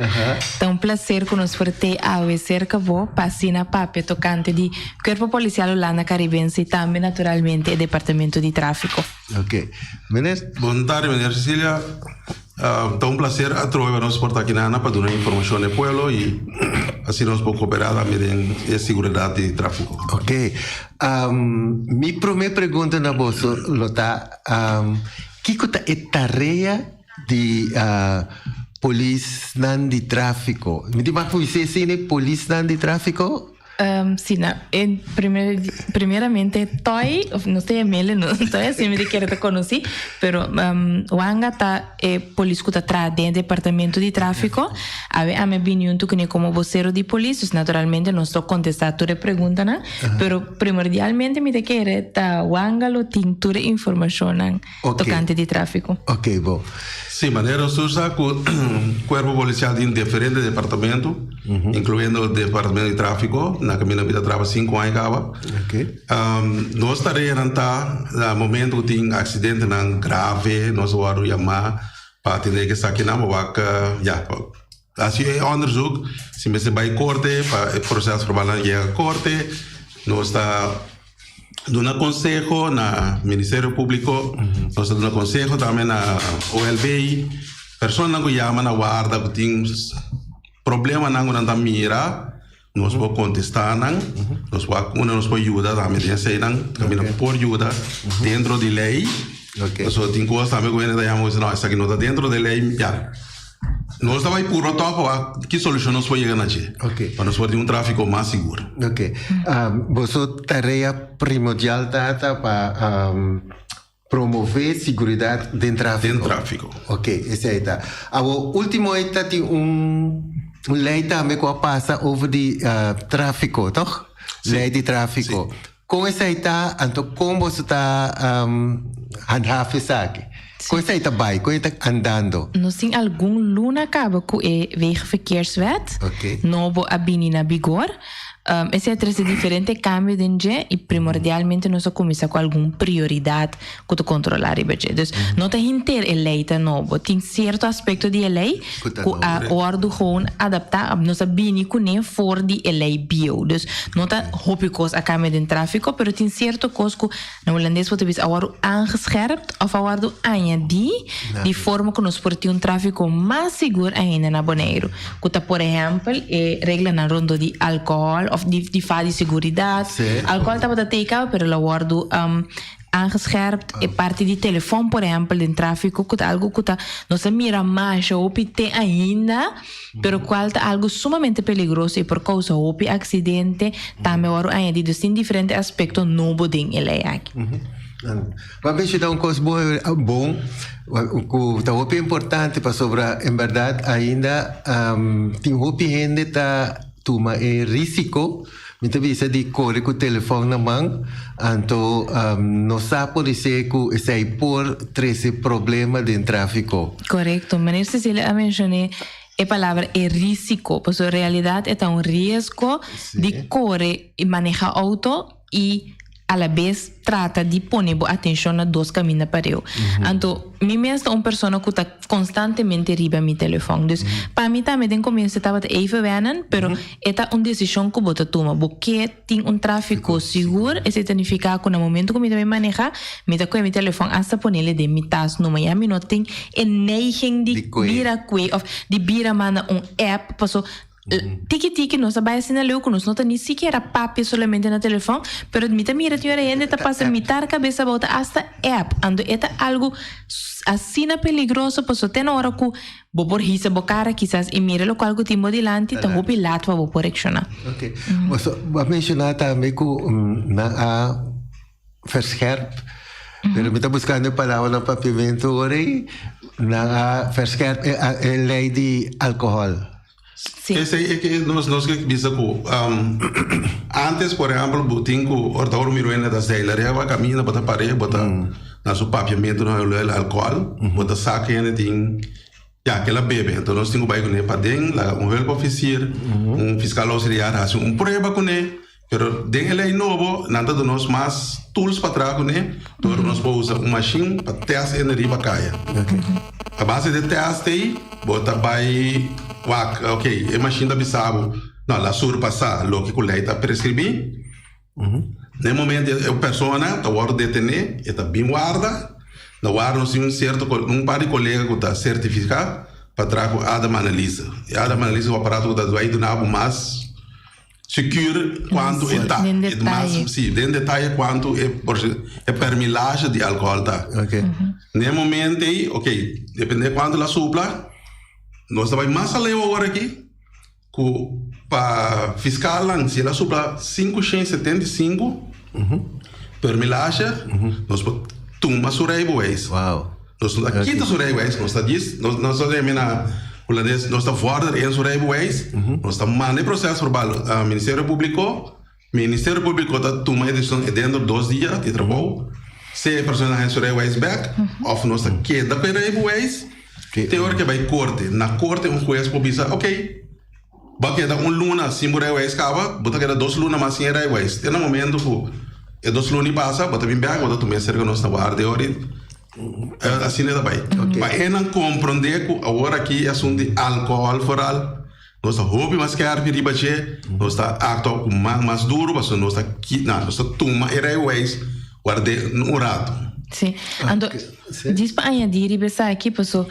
É um prazer conosco ter a cerca vou passina pape tocante de Corpo Policial Holanda Caribense e também naturalmente o Departamento de Tráfico. Ok. Meneer? Boa tarde, meneer Cecília. É um prazer a trocar nos por aqui na para dar informação ao povo e assim nós podemos cooperar também em segurança de tráfico. Ok. Minha primeira pergunta na bolsa, Lota, que é a tarefa de polícia de tráfico? Me diz mais você se é polícia de tráfico? Sim, primeiramente, toy, não sei mele, não toy assim me quero te conhecer, pero o anga tá polícia que tá atrás do departamento de tráfico, a me opinião tu que como vocero de polícia, naturalmente não estou contestando a pergunta, né? Pero primordialmente me quero tá o anga lo tintura informação tocante de tráfico. Ok, bom. Sim, maneira nós usa o corpo policial de diferentes departamentos, incluindo o departamento de tráfico, na minha vida trabalha 5 anos acaba. Ok. Nós tarefa no momento que tem acidente grave, nós vamos chamar para atender que está aqui na vaca, assim é onderzoek, se você vai corte, para o processo trabalhando chega corte, nós está dando consejo na Ministério Público, nós dando consejo também na OLBI, pessoas que chamam na guarda que tem problema na mira, nós vamos contestar, nós vamos ajudar também, caminhar por ajuda dentro da lei. Nós temos coisas também que não, essa aqui não está dentro da lei, nós estamos por toque, que solução nós podemos chegar aqui? Para nós ter tráfico mais seguro. Ok. Você tarefa primordial para promover segurança dentro do tráfico. Ok, essa é a última etapa tem lei também que passa over de tráfico, toch? Lei de tráfico. Com essa etapa, então como você está handhaven isso aqui? Como está aí? Como está andando? Nós temos algum luna acaba com a Wegenverkehrswet. Novo abini na vigor. Esse é diferente cambio de dia e primordialmente nós começamos com alguma prioridade que controlar o budget. Então, não tem inteiro a lei tá novo. Tem certo aspecto de lei que a ordem gewoon adaptar nós abini com nem for de lei bio. Então, não tá hopicos a cambio de tráfico, pero tem certo coisa que na holandês pode dizer a ordem aangescherpt of a ordem añadir de forma que nós portamos tráfico mais seguro ainda na Bonaire. Que tá, por exemplo, regla na ronda de álcool of die fa di seguridad. Alcohol tava da take pero la guardo aangescherpt e parte di telefoon, por exemplo, in tráfico, que algo que não se mira mais, ou tem ainda, pero qual tá algo sumamente perigoso e por causa do acidente, também ora ainda de diferentes aspectos não podem ele aqui. Mas isso dá coisa bom, o que é importante para sobre, em verdade, ainda tem gente que está toma risco. Muitas vezes de correr com o telefone na mão, então não sabe por isso que sai por esse problema de tráfico. Correto, mas Cecília mencionou a palavra é risco, porque a realidade é um risco de correr e manejar auto e a la vez trata de poner atenção na dois caminhos para eu. Então, mim mesmo uma pessoa que está constantemente riba meu telefone. Dus, para mim também tem começo estava even wennen, pero é uma decisão que você toma, porque tem tráfico seguro, e significa que no momento que eu também manejar, me dá com meu telefone hasta ponerle de mitas no Miami, não tem neiging de vira kwe of de vira manda app, passou tiki não sabe assim na leuco, não tem nem sequer papi solamente na telefone, pero mita mira tinha ainda tá passa mitar cabeça volta hasta app, ando é algo assim na peligroso, posso ter na hora que vou por hisa bocara quizás e mira lo qual que timo dilante, tá vou pilato vou por reaccionar. Ok, mas vou mencionar também que na verscherp, pero me tá buscando palavra no papimento ore na verscherp é lei de álcool. Esse é que nós que bisa ko antes por exemplo tinha o ortador miruena da cela vai caminha bota parede bota na seu papiamento no álcool bota saque ainda tem já aquela bebe então nós temos vai com ele para dentro help officer fiscal auxiliar assim prova com ele pero den ele novo nada de nós mais tools para trás com ele então nós podemos usar uma machine para testar energia para caia a base de teste aí bota vai ok, a machine da bisabo, não, lá surpassa o que o lei está prescrevendo. No momento a pessoa está hora de detener, está bem guarda, na guarda nós temos par de colegas que está certificado para trazer a Adam analisa. E a Adam analisa o aparato que está aí do nabo mais secure quanto está, mais sim, dentro detalhe quanto é permilagem de álcool tá. No momento aí, ok, depende de quanto ela supla. Nós estamos mais além agora aqui, para fiscal, se ela supla 575 per milagem, nós tomamos sureiboes. Nós aqui está sureiboes, nós está diz, nós está fora em sureiboes, nós está mandando processo para o Ministério Público está tomando decisão dentro de 2 dias de trabalho, se a pessoa em sureiboes back, ou nós está queda com sureiboes. Tem hora que vai corte. Na corte, juiz pode dizer, ok, vai quedar luna, se morrer o escava, bota quedar 2 lunas, mas sem era o ex. Tem um momento que 2 lunas passa, bota bem bem, bota também cerca nossa guarda de hora. Assim é também. Mas é não compreender que agora aqui é assunto de álcool foral. Nós está hobby mais caro para ribache, nós está acto com mais duro, mas nós está toma era o ex, guarde no rato. Sim. Então, diz para añadir e pensar aqui, pessoal,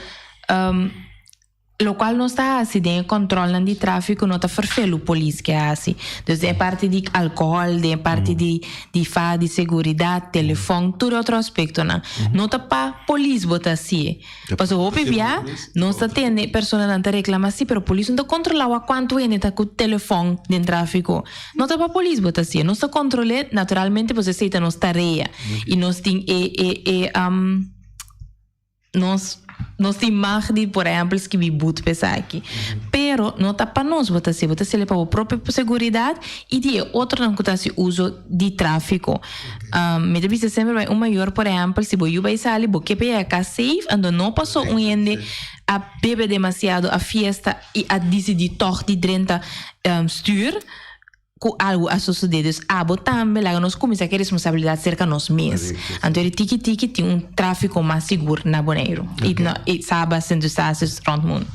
lo qual não está assim de controle de tráfico não está farfelo polícia que é assim então é parte de álcool é parte de fa de segurança telefone tudo outro aspecto não está para polícia botar assim porque o PBA não está tendo pessoa não está reclamando assim pero polícia não está controlando quanto é está com o telefone de tráfico não está para polícia botar assim não está controlando naturalmente você aceita não está reia e nós tem nós temos mais de, por exemplo, que vi muito pensar aqui. Pero não está para nós, você é para a própria segurança e de outro não está se uso de tráfico. Me deve sempre vai maior, por exemplo, se você vai sair, você pega safe, ando não passou ende a beber demasiado a festa e a decidir toch de 30 stuur. Com algo a suceder, também lá nós começamos a responsabilidade cerca de nós mesmos. Então, ele tiki tem tráfico mais seguro na Bonaire. E sabe, sendo estácios pronto mundo.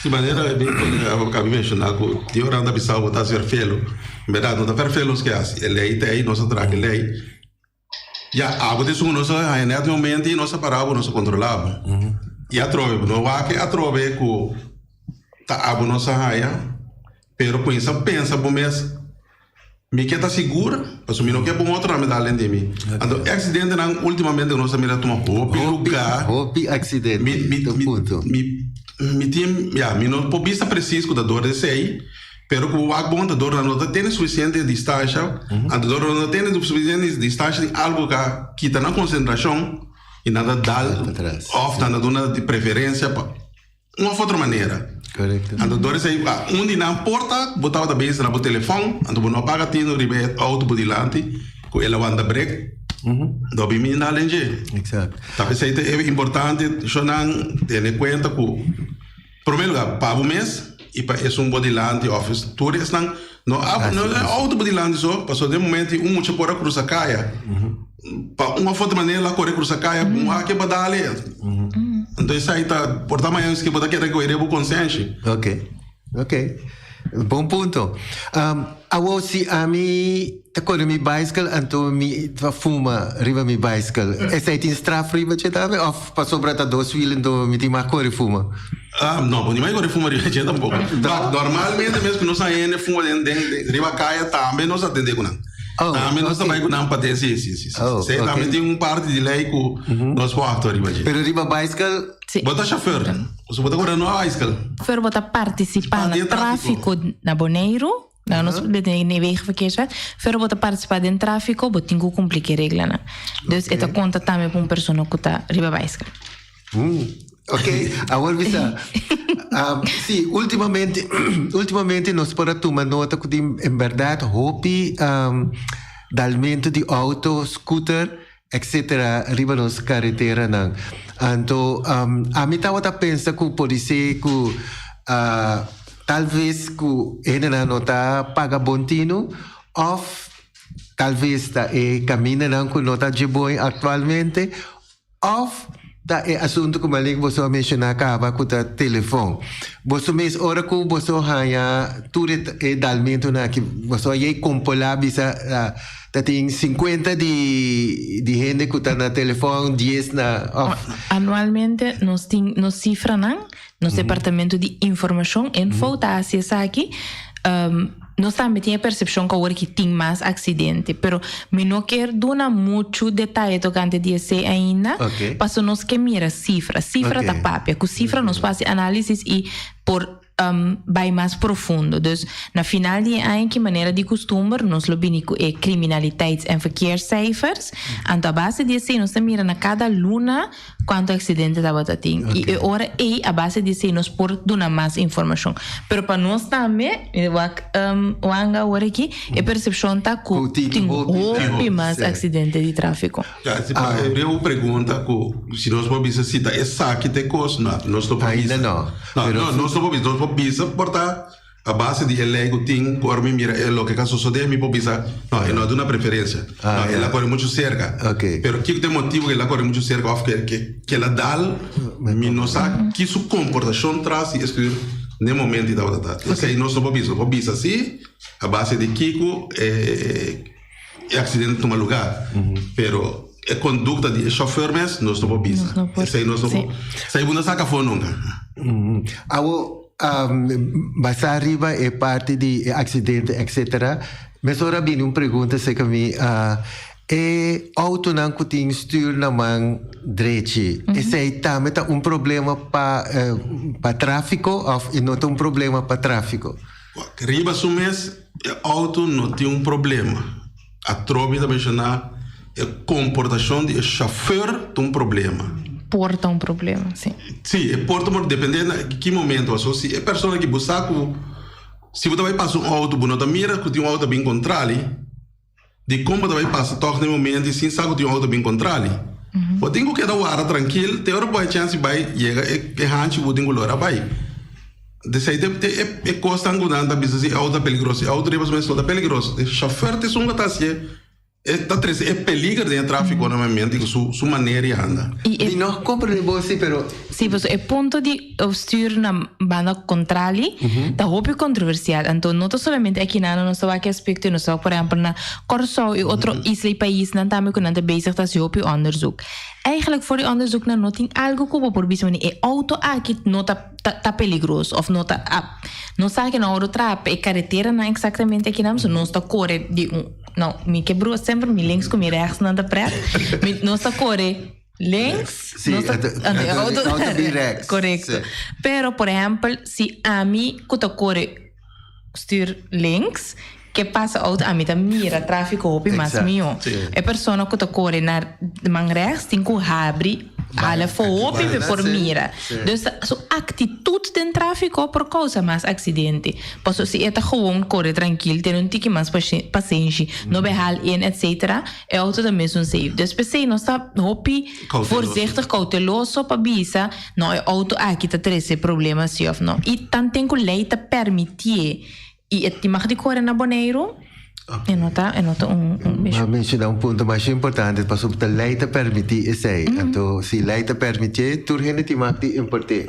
De maneira, eu acabei de mencionar que de hora da Bissau está a ser felo. Em verdade, não está perfeito que é assim. Ele aí tem, nós traga lei. Já, algo disso, nós ainda momento e nós parávamos, nós controlávamos. E a trove, não há que a trove que está a nossa raia, pero com isso pensa, bom mês, me queda seguro, porque me não quer pôr outro nome além de mim. Então, acidente não, ultimamente nós também tomamos lugar. Hopi acidente. Me não pode vista preciso da dor desse aí, pero que o bom da dor não tem suficiente distância, a dor não tem suficiente distância de algo que está na concentração e nada dá off, nada dá de preferência para uma outra maneira. Correto. Então, dores aí, onde na porta, botava da base no telefone, então não paga tino ribe auto por dilante, com ela anda break, do bem na lente. Exato. Talvez aí é importante, chonan, ter em conta que, primeiro lugar, para o mês e para esse bodilante office, todos não, não é auto bodilante só, passou de momento muito por a cruzar caia, para uma outra maneira lá correr cruzar caia, que para dar ali. Então isso aí tá por tamanho que pode querer que eu consciente. Ok. Bom ponto. Se a mim tá com mi bicycle, então me fuma riba mi bicycle. Essa aí tem straf riba che também ou passou para tá 2 wheel então me tem mais corre fuma. Não, pode mais corre fuma riba che tampouco. Normalmente mesmo que nós saímos fuma dentro riba caia também nós atender com não. Também nós também com para sim. Você também tem parte de lei com nós quarto riba che. Pero riba bicycle bota chauffeur. Você bota correr no bicycle. Chauffeur bota participar no tráfico na Bonaire. Não, nós podemos nem wegverkeerswet. Verder bota participar no tráfico, bota tem que cumprir que regra, né? Dus esta conta também para uma pessoa que está riba bicycle. Ok, agora visa. Sim, ultimamente nós podemos tomar nota que em verdade hopi dalmento de auto, scooter, etc. riba nos carretera não. Então, a mim estava a pensar que pode ser que talvez que ele não está paga bontino, ou talvez está caminha não que não está de bom atualmente, ou é assunto como ali que você mencionou acaba com o telefone. Você mesmo hora que você ganha tudo é dalmento na que você aí compolar bisa tem 50 de gente que está no telefone, 10 na anualmente nós cifra não no departamento de informação em falta acessar aqui nós também temos a percepção que agora que tem mais acidente, pero me não quero dar muito detalhe tocante disso ainda, porque nós que mira cifra da papia, com cifra nós faz análise e por vai mais profundo. Dus na final die eindje maneira de costume nós lobinico é criminaliteits- en verkeerscijfers. En a base disso nós mira na cada luna quanto acidente estava tem. E ora a base disso nós por dona mais informação. Pero para nós também o anga ora aqui é percepção tá com tem mais acidente de tráfico. Eu pergunta se nós vamos ver se essa aqui tem costo, nós não ainda não. Nós não vamos bisa porta a base de elego ting por mim mira lo que caso sucede mi popisa não é uma preferência ela corre muito cerca pero que tem motivo que ela corre muito cerca of que ela dá mi não sabe que sua comportação traz e escrever no momento da data isso aí nós não popisa sim a base de Kiko é acidente toma lugar pero a conduta de chauffeur mesmo nós não popisa isso aí nós não sai bunda saca fora nunca mas arriba é parte de acidente, etc. Mas ora bem, uma pergunta se que me é auto não que tem stuur na mão direita. Esse aí também tá problema para tráfico ou não tem problema para tráfico? Riba sumes auto não tem problema. A trobe da mencionar é comportação de chauffeur tem problema. Porta problema, sim. Sim, porta dependendo de que momento. Se a pessoa que busca, se você vai passar um auto, você mira que tem um auto bem controle, de como você vai passar toque no momento e sem saber que tem um auto bem controle. Você tem que quedar o ar tranquilo, tem hora para a chance vai chegar e hanche você tem que olhar vai. Desse aí é costa angulante da business, auto peligroso, auto rebas mais toda peligroso. O chauffeur tem um gatassia É peligro de tráfico no momento que sua maneira de andar. E não compreende você, pero sim, mas é ponto de obstur na banda contrária, tá roupa controversial. Então não somente aqui na nosso aspecto, não só por exemplo na Corsou e outro isla país não também quando anda bezig dat roupa onderzoek. Eigenlijk voor die onderzoek na noting algo como por bismo é auto aqui não tá perigoso of não tá não sabe que na hora trap é carretera não exatamente aqui não não está corre de não me quebrou sempre me links com me rechts não dá pret não está corre links sim, auto direct correto pero por exemplo se a mim que corre stuur links que passa auto a mim tá mira tráfico hopi mas mio é pessoa que corre na man rechts tem que abrir alle hopi por mira dus so atitude de tráfico por causa mais acidente posso se é gewoon corre tranquilo ter tique mais paciência não behal in etc é auto da mesmo safe dus pensei não está hopi voorzichtig cauteloso para bisa não é auto aqui tá treze problemas se of não e tanto tem que lei te permitir e ti mag di correr na Bonaire e nota mas mencionar ponto mais importante para sobre a lei te permitir isso aí então se a lei te permitir tu gente ti mag di importar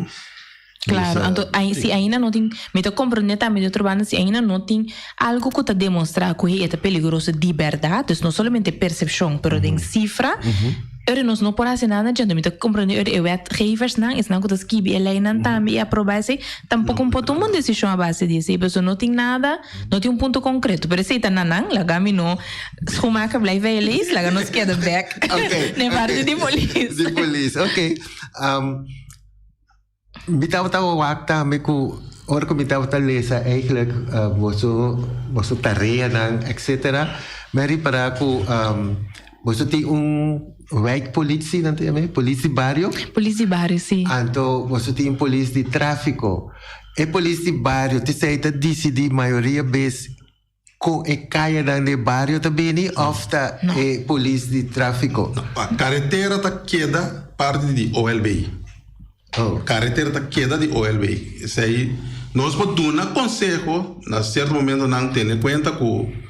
claro então se ainda não tem me tô compreendendo também outro bando se ainda não tem algo que te demonstrar que é perigoso de verdade não somente percepção pero tem cifra nós não podemos fazer nada gente me tô compreendendo eu wetgevers não is não que das kibi lei não também aprovar se tampouco pode uma decisão a base disso mas não tem nada não tem ponto concreto pero se tá não lá me não Schumacher bly feliz lá nos queda back nem parte de polícia ok me tava wakta me ku ora que me tava lesa eigenlijk você tarefa não etc mas para ku você tem wijkpolitie, não tem? Polícia de bairro? Polícia de bairro, sim. Então, você tem polícia de tráfico. E polícia de bairro, te sei, te decide maioria vezes com e caia no bairro também, ou é polícia de tráfico? A carretera está queda parte de OLB. Carretera está queda de OLB. Isso aí, nós podemos dar conselho, na certo momento não ter em conta que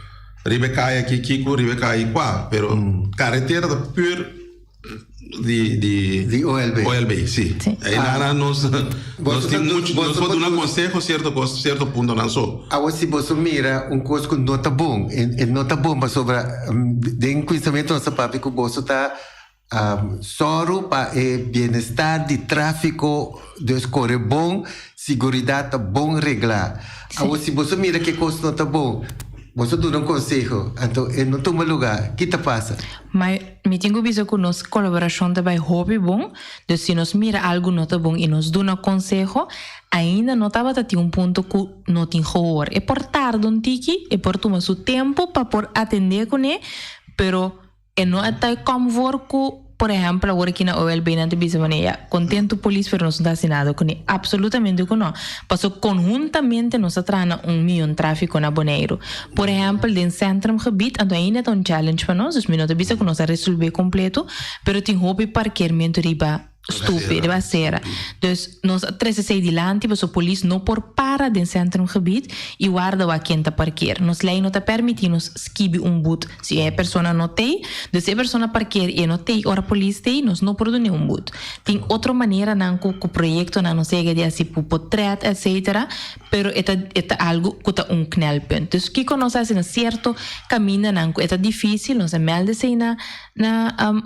Ribecai aqui, Kiko, Ribecai qua, pero carretera da pur de OLB, sim. Aí nada nós temos nós podemos dar conselho certo ponto não só. Agora se você mira coisa que não tá bom, não tá bom para sobre de conhecimento nossa papi que você está soro para bem-estar de tráfico, de escorrer bom, segurança bom reglar. Agora se você mira que coisa não tá bom você dá conselho, então não toma lugar, o que te passa? Mas me tenho visto que nossa colaboração também é hobby bom, então se nós mira algo não tá bom e nos dá conselho, ainda não estava a ter ponto que não tem horror. É por tarde um tique, é por tomar seu tempo para por atender com ele, pero é não até como for que por exemplo, agora aqui na OLB não te bisa maneira, contento polícia pero não está assinado com ele, absolutamente que não. Passou conjuntamente nós atrana milhão tráfico na Bonaire. Por exemplo, dentro do centro gebied, então ainda é challenge para nós, os minutos bisa que nós a resolver completo, pero tem hobby parqueamento riba estúpido, vai ser. Então, nós três de dilante, mas a polícia não por para dentro do centro gebied e guarda a quem está parquear. Nos lei não está permitindo esquibe boot se é pessoa não tem, se a pessoa parquear e não tem, ora a polícia tem, nós não produzimos boot. Tem outra maneira não que o projeto não segue de assim por portrait, etc. Pero é algo que está knelpunt. Dus que nós fazemos certo caminho não é difícil, nós melda-se na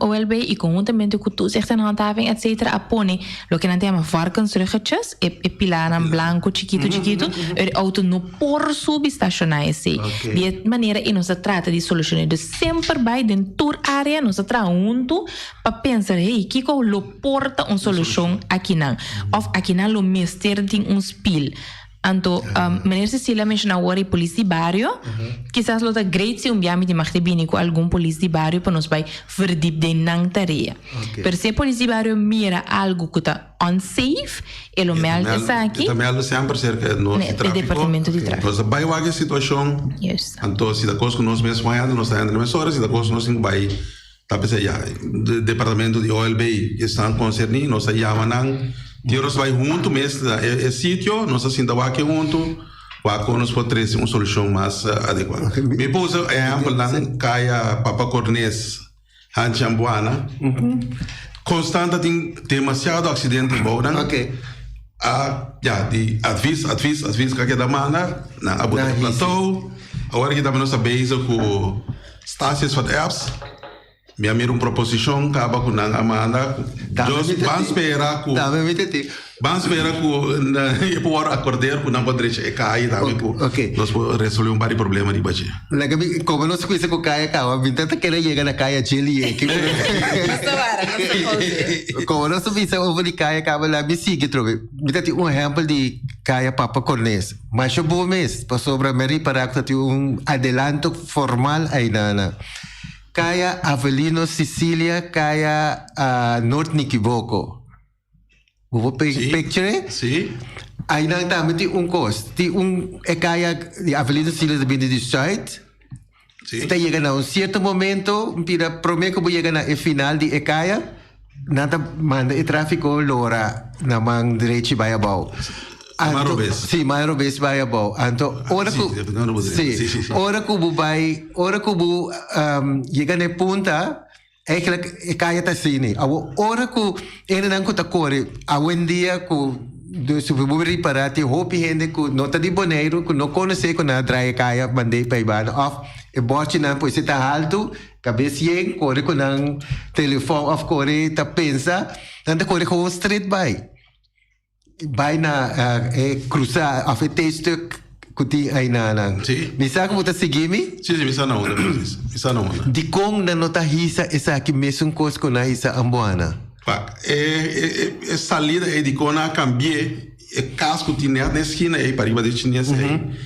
OLB e conjuntamente com tu zegt na handhaving, etc. Apone lo que não tem varkensruggetjes e pilar en blanco chiquito e auto no por subestacionar esse de maneira e nós trata de solucionar de sempre vai dentro área nós trata junto para pensar hey que lo porta solução aqui não of aqui não lo mister tem spiel. Então, meneer Cecilia mencionou agora a polícia de bairro. Quizás lo da great se biami de machtebini com algum polícia de bairro para nos vai verdiep de nang tarefa. Per se polícia de bairro mira algo que está unsafe, ele melda aqui. Ele melda sempre cerca do departamento de tráfico. Nós vai a situação. Então, se da coisa que nós mesmos vai nós está nas horas, se da coisa nós vai tá pensando já, departamento de OLB estão concernidos, nós aí amanhã Nós vai junto mesmo, é sítio, nós assim da aqui junto, Nos pode trazer uma solução mais adequada. Me pôs exemplo lá, Caia Papa Cornês, Hanchambuana. Constante tem demasiado acidente em Boura. De aviso que da mana, na Abu Dhabi Plateau. Agora que estamos nessa base com estácias de apps. Me amir uma proposição que acaba com a Amanda. Vamos esperar com. Vamos esperar com. Eu vou acordar com não poder cair também. Nós podemos resolver um par de problemas de baixo. Como nós conhecemos com Caia Kawa, então querer chegar na Caia Chile. Como nós conhecemos com Caia Kawa, lá me sigue trove. Me dá um exemplo de Caia Papa Cornês. Mas eu vou mesmo para sobre a Mary para que um adelanto formal aí na. Kaya Avelino Sicilia, kaya North Niquivoco. Vou picture? Sim. Aí não tem cost. Tem kaya de Avelino Sicilia de site. Está chegando a um certo momento, para prometo que chegar na final de kaya, nada manda o tráfico lora na mão direita vai abaixo. Sim, mais robês vai abaixo. Então, ora que o chega na ponta, é que caia tá assim. Ora que ele não conta corre, a um dia que se vou reparar, tem roupa gente que não está de boneiro, que não conhece que não trai caia, mandei para ibano. E bote não, pois está alto, cabeça corre com um telefone, corre, tá pensa, não corre com um street bike. Vai na cruzar a festa que tem aí na. Sim. Me sabe como tá seguindo? Sim, me sabe não. Me sabe não. De como na nota hisa essa aqui mesmo coisa com a hisa ambuana. Salida é de como a cambiar é casco tinha na esquina aí para ir de tinha aí.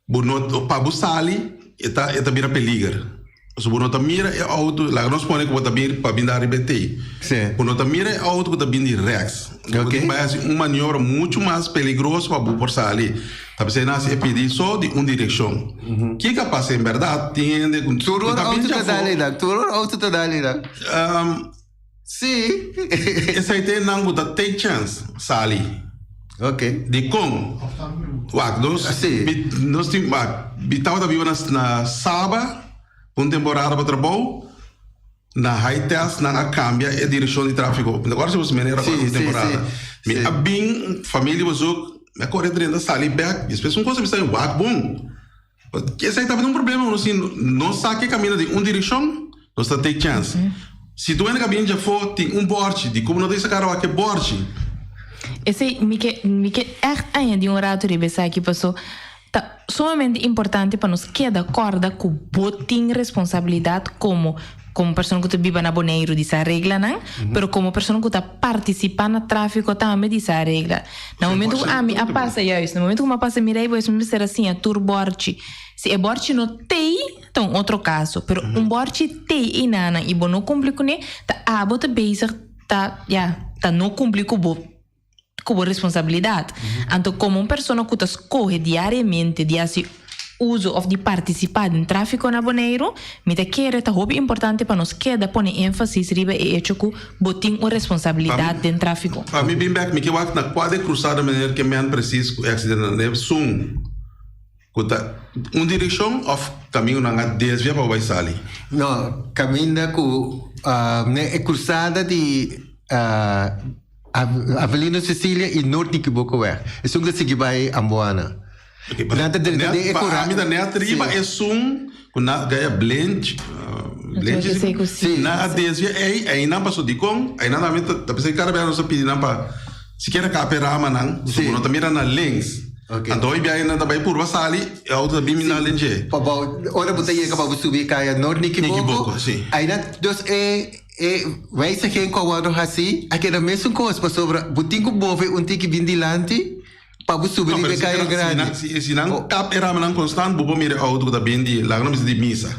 Bonito para busali eta vira peligro. Se você não mira é auto, lá nós põe que você vir para vir da RBT. Sim. Você não mira é auto que está vindo de Rex. Mas uma maniobra muito mais perigosa para o porçar ali. Tá pensando assim, é pedir só de uma direção. Que passa em verdade tem com tudo auto toda ali lá. Sim. Essa aí tem não botar take chance sali. De como? Nós temos bitava da viva na Saba. Temporada para trabalho, na high test, na cambia a direção de tráfego. Agora se você maneira para a temporada. A bem, família você, a correr dentro da sala e back, as pessoas não conseguem sair, bom. Porque esse aí está tendo problema, não sabe que caminha de uma direção, não está tendo chance. Se tu ainda caminha já for, tem board, de como não tem essa cara que board. Esse me que echt de rato de pensar que passou. Tá sumamente importante para nós que da corda que botem responsabilidade como pessoa que vive na boneiro dessa regra, não? Pero como pessoa que está participando no tráfico também dessa regra. No momento que a passa isso, no momento que a passa mirei, vou ser assim, a turborte. Se é borte não tem, então outro caso. Pero borte tem e nana e não cumpre com ele, tá bota basic, tá não cumpre com como responsabilidade. Então, como uma pessoa que escolhe diariamente de fazer uso ou de participar em tráfico na boneiro, me quer é muito importante para nós que pôr ênfase riba e hecho que botem uma responsabilidade em tráfico. Para mim, bem back, me que na quadra cruzada maneira que me preciso acidente na sum. Uma direção ou caminho na desvia para o Baisali? Não, caminho com é cruzada de Avelino Sicilia e Norte Niquivoco é. É que se vai Ambuana. Nada de a minha neta riba é com na ganha blend na desvia aí não passou de com aí nada mente tá pensando cara bem não sabe não para se quer caperama não não tá mirando na links. Então aí bem nada vai por Vasali é outra bem na linge. Ora botei que para subir caia Norte Niquivoco. Aí na dos vai ser quem coado assim, aquela mesma coisa para sobre botinho bove tique vindilante para subir e cair grande. Se não cap era não constante, bobo mire auto da bendi, lá não precisa de missa.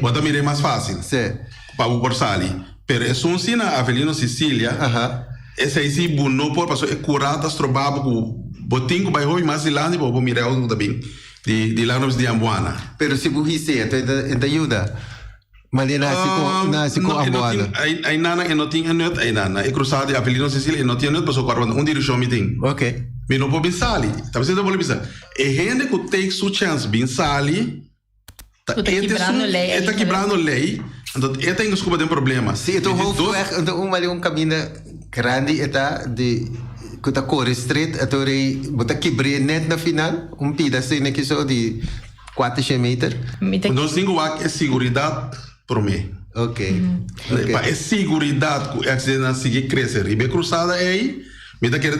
Bota mire mais fácil. Para o Borsali. Pero é um sina Avelino Sicilia. Esse aí se não por passou é curata estrobado com botinho vai hoje mais ilante, bobo mire auto da bendi de lá não de Ambuana. Pero se burrice, então ajuda. Mas nasce com a boada. Aí nana não tinha net, aí nana. E cruzado de Avelino Sicilia não tinha net, passou com uma direção me tem. Me não pode sali. Tá pensando pode pensar. E gente que take sua chance bin sali. Tá quebrando lei. Então, tem desculpa tem problema. Sim, então um caminho grande de que tá corre street, então bota quebre net na final, pedaço que só de 4 metros. Nós temos que é segurança para mim. Ok. É segurança que o acidente seguir crescer. E bem cruzada aí, me dá que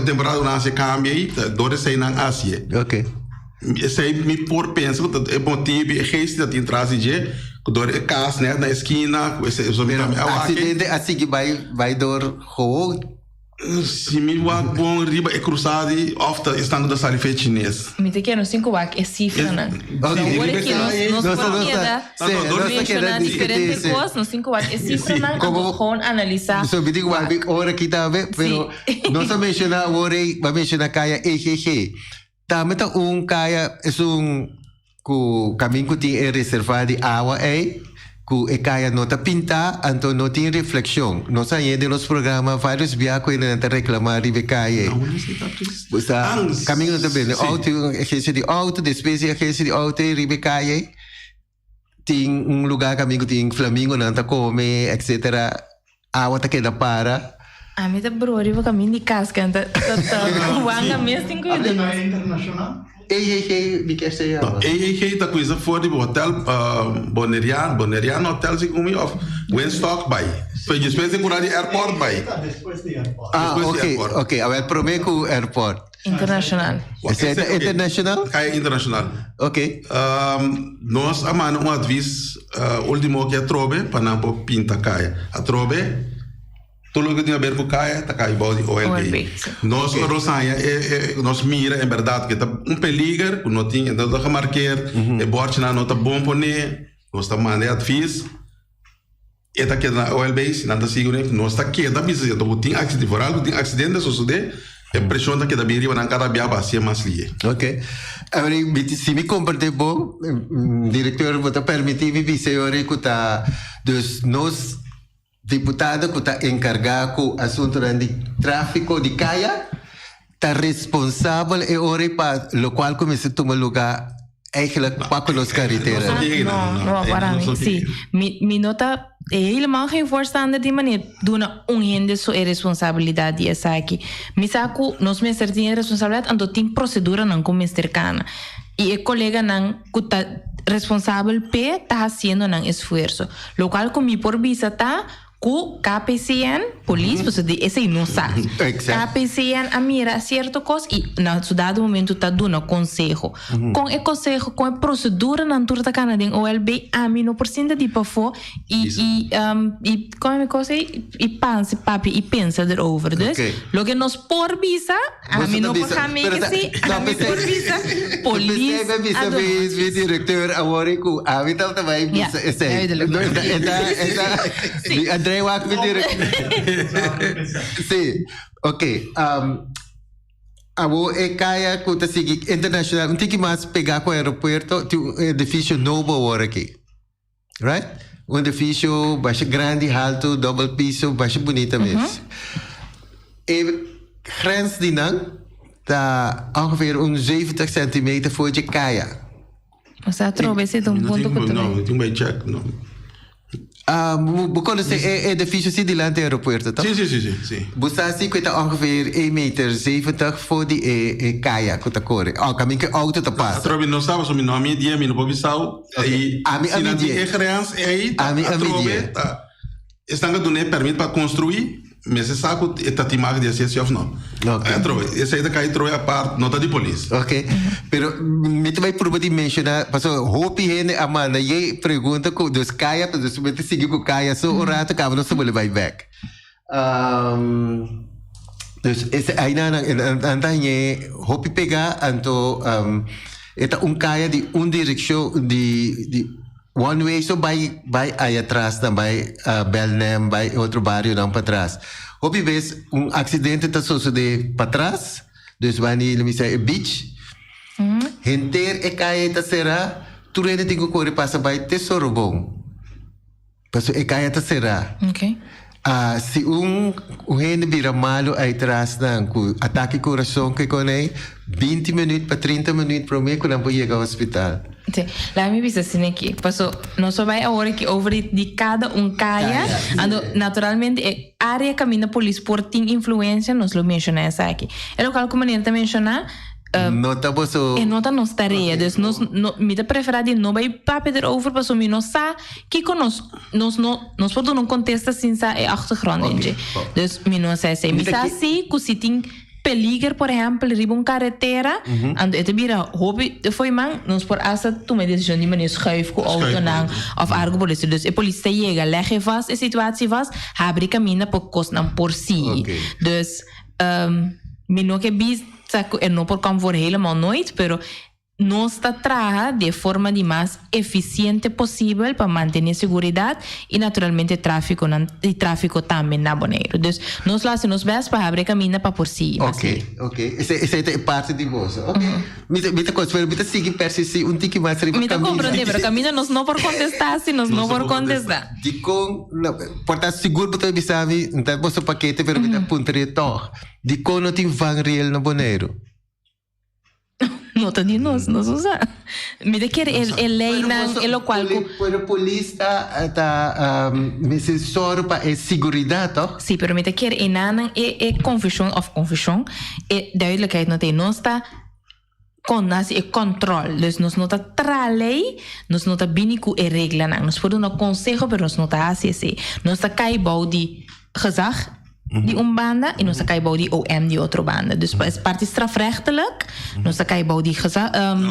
temporada não se cambia aí, dor se não Ásia. Ok. Esse aí me por pensa que é motivo é gesto de entrar de dor é casa né na esquina, esse acidente assim que vai dor roubo. Se me va bom riba é cruzado e ofta estando da salife chinês. Me te quero 5 wak é cifra né. Agora que nós mencionar diferentes coisas no 5 wak é cifra né. Como con analisar. So me digo hora que tá bem, pero não só mencionar agora vai mencionar caia EGG. Também tá caia é caminho que tem reservado de água aí. Que caia nota pintar, então não tem reflexão. Nós aí nos programas vários viagens que reclamar de caia. Caminho também, auto, agência de auto, despesa agência de auto, ribe caia. Tem lugar caminho tem Flamingo, não tá come, etc. Água tá queda para. Me tá bro, ribe caminho de casca, tá wanga mesmo tem coisa. É internacional? Me quer ser. EGG tá coisa fora do hotel Boneriano hotel se come off. Winstock by. Foi despesa de curar de airport by. Depois de airport. Ok. Agora prometo airport. Internacional. É internacional? É internacional. Ok. Nós amamos aviso último que é trobe para não pinta caia. A trobe tudo que tem a ver com caia, tá cai body OLB. Nós rosanha nós mira em verdade que tá peligro, não tinha então que marcar, é borte na nota bom pone, nós tá mandando advice. Eta que na OLB, se nada seguro, nós tá que da bisa, então tem acidente suceder, é pressão da que da biri na cara bia bacia mais lie. Ok. Agora se me compreender bom, diretor vou permitir me dizer que tá dos nós deputado que está encarregado com o assunto de tráfico de caia, está responsável e ora para o qual começa a tomar lugar para os carreteiras. Não, para mim, sim. Me nota helemaal geen voorstander die manier doen onhinde so é responsabilidade essa aqui. Me saco nós mesmos temos responsabilidade ando tem procedura não como cercana. E o colega não que está responsável pe tá fazendo não esforço. Lo qual como por visa tá com KPCN, polícia, você diz, esse aí não sabe. KPCN a mira certo coisa e na dado momento está dando conselho. Com o conselho, com a procedura na turta canadense OLB, a mim não precisa de pafo e como é coisa e pensa, papi, e pensa erover. Dus, lo que nos por visa, a mim não por caminho que sim, a mim por visa, polícia. Você vê diretor agora com a mim também visa, esse essa André Wack me diretor. Sim, ok. A caia que está seguindo internacional, não tem que mais pegar com o aeroporto, tem um edifício novo agora aqui. Right? Um edifício baixo grande, alto, double piso, baixo bonito mesmo. E grens die não está ongeveer 70 centimeter voor je caia. O sea, trove esse um ponto que não, tem um check, não. Quando é edifício assim diante do aeroporto, tá? Sim. Você assim que está ongeveer 1,70 meter voor die caia que está corre. Caminho que auto tá passa. Trove não sabe sobre nome dia, não pode saber. E se não tem grens aí, trove estão dando permite para construir. Mas você sabe que está timado de acesso ou não? Esse aí está trove a parte nota de polícia. Ok. Pero me também por de mencionar, passou hopi hene amanda e pergunta com dos caia, dos subete seguir com caia, so o rato acaba não se vai back. Dus esse aí andanye hopi pegar anto eta caia de direção de one way, so vai aí atrás também, Belnem, vai outro bairro não para trás. Houve vez acidente está sucedendo para trás, dus wanneer we zeggen beach, hinter e caia tá será, tu ainda tem que correr passa vai tesouro bom, passo e caia tá será. Ok. se gente vira malo atrás com ataque coração que com ele 20 minutos para 30 minutos para mim quando eu chegar ao hospital. Sim, lá me disse assim que passou, não só vai a hora que over de cada caia, naturalmente área caminha polícia por tem influência, nós lo menciona essa aqui. É o que maneira também mencionar. Nota boso. E nota nos tarefa, dus me da preferar de não vai para pedir over para sumir não sa que conosco nós podemos não contestar sem sa é achtergrond dus me não sei se me sa assim que se tem peligro por exemplo riba carretera and het bira hobby foi man nós por essa toma decisão de maneira schuif com auto não of algo policia dus a polícia chega lege vast a situatie vast abre caminho por costa por si dus me não que bis não por como for helemaal nooit, pero nós está trabalhando de forma de mais eficiente possível para manter segurança e naturalmente tráfico também na Bonaire. Então, nós fazemos bem para abrir caminho para por si. Ok. Essa é parte de você. Ok. Mita coisa, pero mita sigue persistir tique mais riba caminho. Mita compreender, pero caminho nós não por contestar, se nós não por contestar. De com, portanto seguro para você então você paquete, pero mita puntaria toch. De com não tem van real na Bonaire. Nota de nós usa. Me quer lei na qual o polícia está me sensor para segurança, toch? Sim, pero me quer confusão e duidelijkheid não tem. Nós está controle. Dus nós não está tra lei, nós não está bem com a regra não. Nós podemos consejo, pero nós não está assim. Nós está caibou de gezag die banda en ons kan bouw die OM die andere banda. Dus is part strafrechtelijk, ons kan bouw die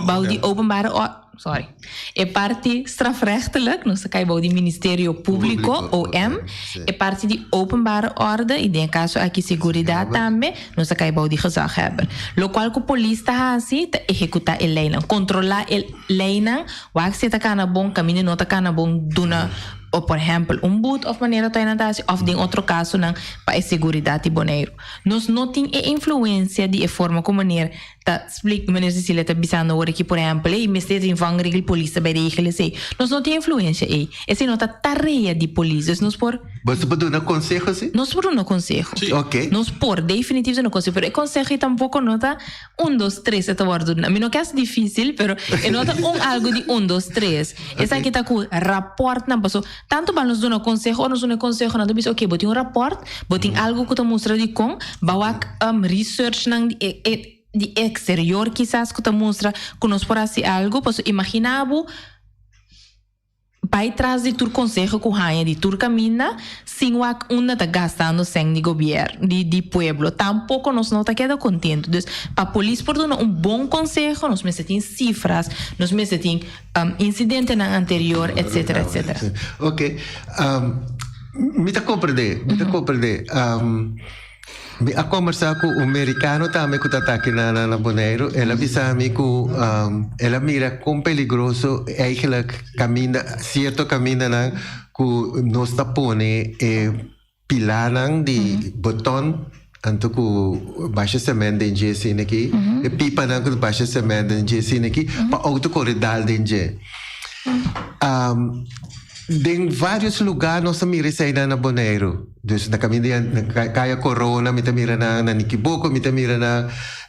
bouw die openbare sorry. E parte strafrechtelijk, ons kan bouw die Ministerio Público OM, e parte die openbare orde, e den caso aqui seguridade também, ons kan bouw die gezaghebber. Lo qual que police ta assim, te executar el lei, controlar el lei, waar se ta kana bom caminho, não ta kana bom duna ou por exemplo boot of maneira de natação of em outro caso não para a segurança de Bonaire nós não tem a influência de a forma como maneira tá explica maneira se ele tá bisando agora que por exemplo e me está em vanguarda polícia vai regele sei nós não tem influência aí esse não tá tarefa de polícia nós por você pode dar conselho assim nós por um conselho ok nós por definitivo não conselho pero conselho tampouco nota 1 2 3 esta word a mim não que é difícil pero é nota algo de 1 2 3 essa aqui tá com rapport na passou tanto para nos dar um conselho ou nos dar um conselho não diz ok botem rapport botem algo que te mostra de com bawak research nang de exterior quizás que te mostra que nos por assim algo posso imaginavo vai trás de tur conselho com rainha de tur camina sem o que uma está gastando sem de governo de pueblo tampouco nós não está queda contente então para a polícia por dar bom conselho nós me tem cifras nós me tem incidente na anterior etc ok me tá compreender a conversar com o americano também que está aqui na Bonaire ela avisa me que ela mira quão perigoso eigenlijk certo caminho não que nós está pone pilar de botão anto que baixa semente em jesi aqui e pipa não que baixa semente em jesi aqui para auto corredor de em vários lugares nós mira saída na Bonaire dus na caminha na caia Corona me mira na Niquiboco me mira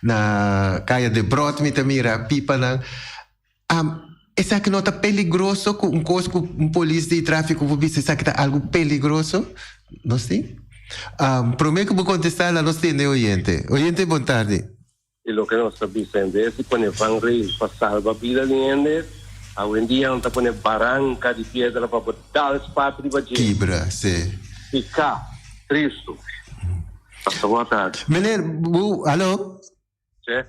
na caia de Brot me mira pipa na essa que nota perigoso com coisa com polícia de tráfico vou ver se essa que tá algo perigoso não sei prometo que vou contestar a nossa oyente boa tarde e o que nós estamos dizendo é se põe vanguarda para salvar a vida de gente. Hoje em dia não está pondo barranca de pedra para botar espaço de baixo. Quebra, sim. Fica triste. Boa tarde. Menino, alô? Sim.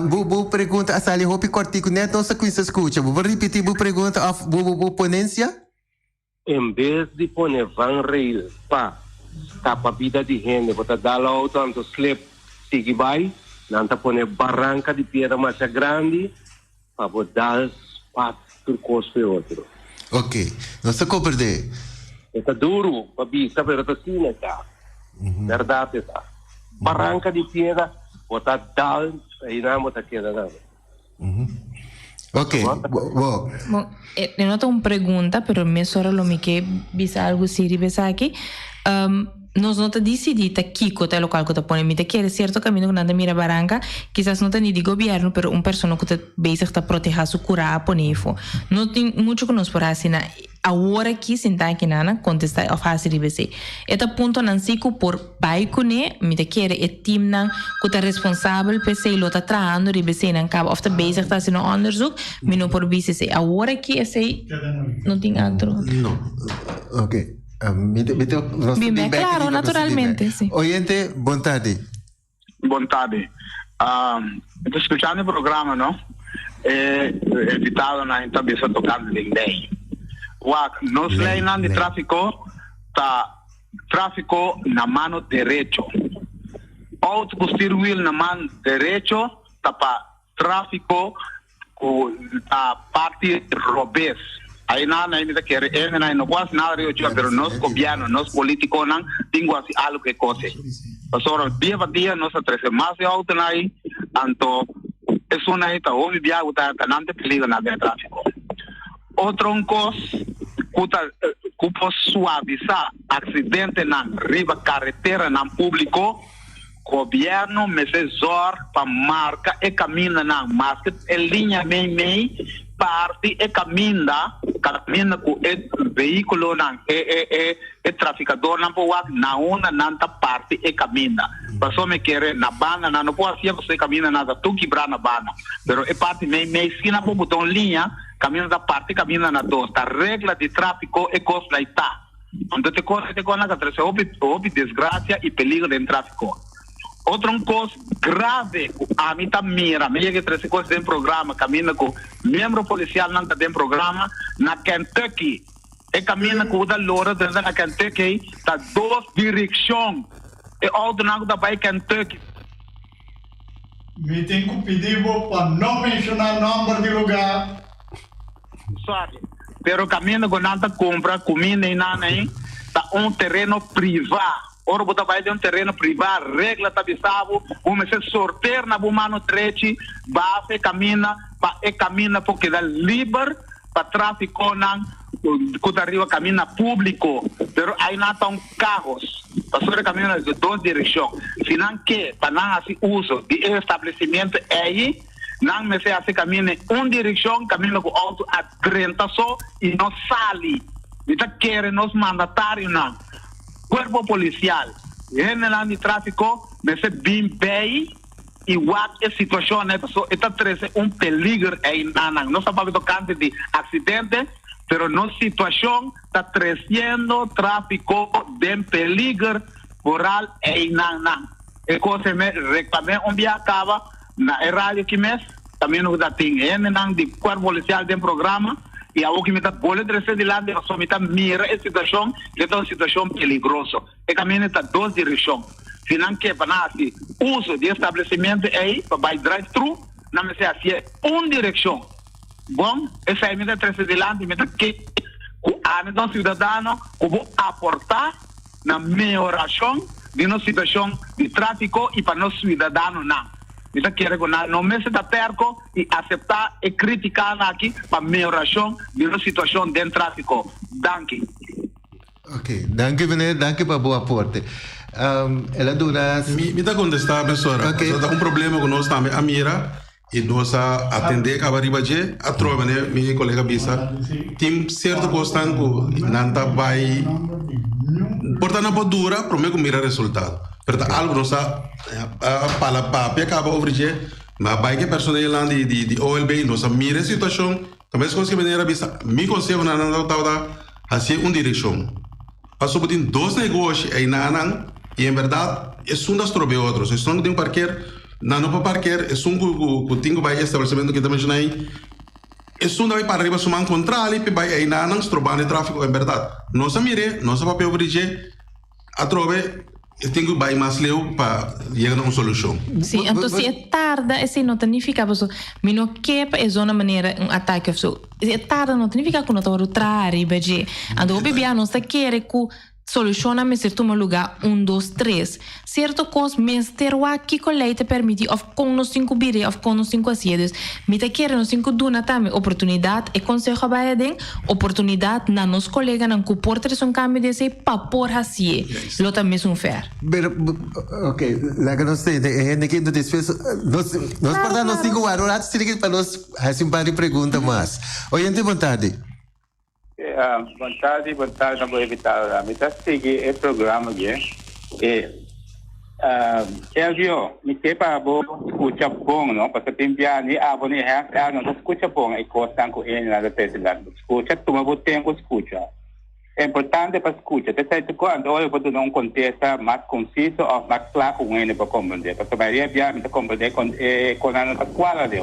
Vou pergunta a Sally Hopi Cortico, né? Então, se você escuta, vou repetir a pergunta, vou ponência? Em vez de pôr van rail para escapar a vida de gente, botar dar lá tanto slip, sigue vai, não está pondo barranca de pedra mais grande para botar espaço. Turcoso e outro. Ok, não se compreende. Está duro, papi, está pero está assim, tá? Verdade, tá? Barranca de pedra, botar dal, aí não botar queda nada. Ok, bom, eu não tenho uma pergunta, pero me sora lo me que bisa algo siri bisa aqui. Nós não te decidimos aqui que é local que te põe, me te quer certo caminho que nada mira barranca, quizás não te nem de governo, pero pessoa que te basic te proteger su cura ponefo. Não tem muito que nos por assim na agora aqui sentar aqui nana contestar a fase de BC. Eta ponto nan siku por baikune, me te quer e team nan que te responsável PC lo tá traando de BC nan cabo of te basic tá sino onderzoek, me não por BCC. Agora aqui esse não tem outro. No. Okay. Bem, claro, naturalmente, sim. Oyente, boa tarde. Boa tarde. Estou escutando o programa, não? Evitado na entrevista tocando de lei. Nós lei não de tráfico, tá tráfico na mano direito. Outro posterior na mano direito, tá para tráfico com a parte robês. Aí nada ainda quer não quase nada eu digo, pero nós governo, nós políticos não tingo assim algo que coisa. Pastor, dia a dia nós atrás mais alto aí, então é uma aí tá onde dia o tá não tem perigo na tráfico. Outro coisa que pode suavizar acidente na riba carretera na público, governo me zor para marca e caminha na mas é linha meio parte e caminha com o veículo não é traficador não pode na uma nanta parte e caminha passou me querer na banda não pode ser você caminha nada tu quebrar na banda pero é parte meio se não pode botar linha caminha da parte caminha na dois a regra de tráfico é coisa lá está então te coisa na que houve desgraça e perigo de tráfico. Outra coisa grave, a mim também mira, me llega três coisas dentro do programa, caminha com membro policial não está dentro do programa, na Kentucky, e caminha com o da Loura dentro da Kentucky, está duas direções, e outro não está para Kentucky. Me tem que pedir para não mencionar o nome de lugar. Sorry, pero caminha com não está compra comida e nada aí, está terreno privado. Ora, você vai de terreno privado, regra tá bisavo, você sortear na mano treche, base caminha porque dá livre para tráfico não, quando arriba caminha público, pero aí não estão carros, passou caminha de duas direções, se não que para não assim uso de estabelecimento aí, não me se assim caminha uma direção, caminha com auto a 30 só e não sale, então querem nos mandatários não. Cuerpo policial, general de tráfico, me se bem igual a situação, né? Está trazendo peligro aí, não sabemos tocante de acidente, pero na situação está trazendo tráfico de peligro moral aí, não. E coisa me reclamei dia acaba na rádio que mês, também não tem general de cuerpo policial de programa. E a o que me está bolando de lá de nós me está mira a situação que é uma situação perigosa e caminha está duas direções se não quer para assim uso de estabelecimento aí para drive thru não me sei assim uma direção bom essa aí me está de lá me está que a então cidadão como aportar na melhoração de nossa situação de tráfico e para nosso cidadão não. Isso quer que não me se perco e aceitar e criticar aqui para melhoração de uma situação dentro do tráfico. Danke. Ok, danke meneer, danke para o bom aporte. Ela dura... Me dá contestar, professora. Okay. Está um problema com nós também, a mira, e nós atender a ribaje, a trova, né, minha colega Bisa. Tem certo constante que não vai... Portanto, não dura, prometo mirar resultado. Pero algo não está para acaba ouvir mas vai que personal lá de OLB não sabe mira a situação também se consegue maneira vista me conselho na nada assim uma direção passou por dois negócios aí na e em verdade é um das trobe outros se não tem um parqueiro não para parqueiro é um que tem vai estabelecimento que também já aí é um daí para arriba suma encontrar ali vai aí na não trobando tráfico em verdade não sabe mire não sabe para ouvir a trobe eu tenho que vai mais leu para chegar a uma solução. Sim, então se é tarde, assim não significa que me não quepa é uma maneira ataque ou se é tarde não significa que não está a trás, então o bebê não está querendo que soluciona me certo lugar 1, 2, 3. Certo cos mester aqui com leite permite of com nos 5 bire of com nos 5 asiedos. Me te quer nos 5 duna também oportunidade e consejo vai den oportunidade na nos colega nan ku porter son cambio de sei pa por hasie. Lo também sun fair. Pero, ok, la que no sé, gente que después, nos portan nos 5 horas, ahora sí que para nos hacer un par de preguntas más. Oyente, boa tarde. Boa tarde, não vou evitar. Me está seguindo o programa aqui. Elvio, me tem para escutar bom, não? Porque tem dia nem abo nem reação, não escuta bom. E costa com ele na presidente. Escuta, toma o tempo, escuta. É importante para escutar. Até quando eu vou dar um contexto mais conciso ou mais claro com ele para compreender. Porque a maioria de me compreender com a nossa qualidade.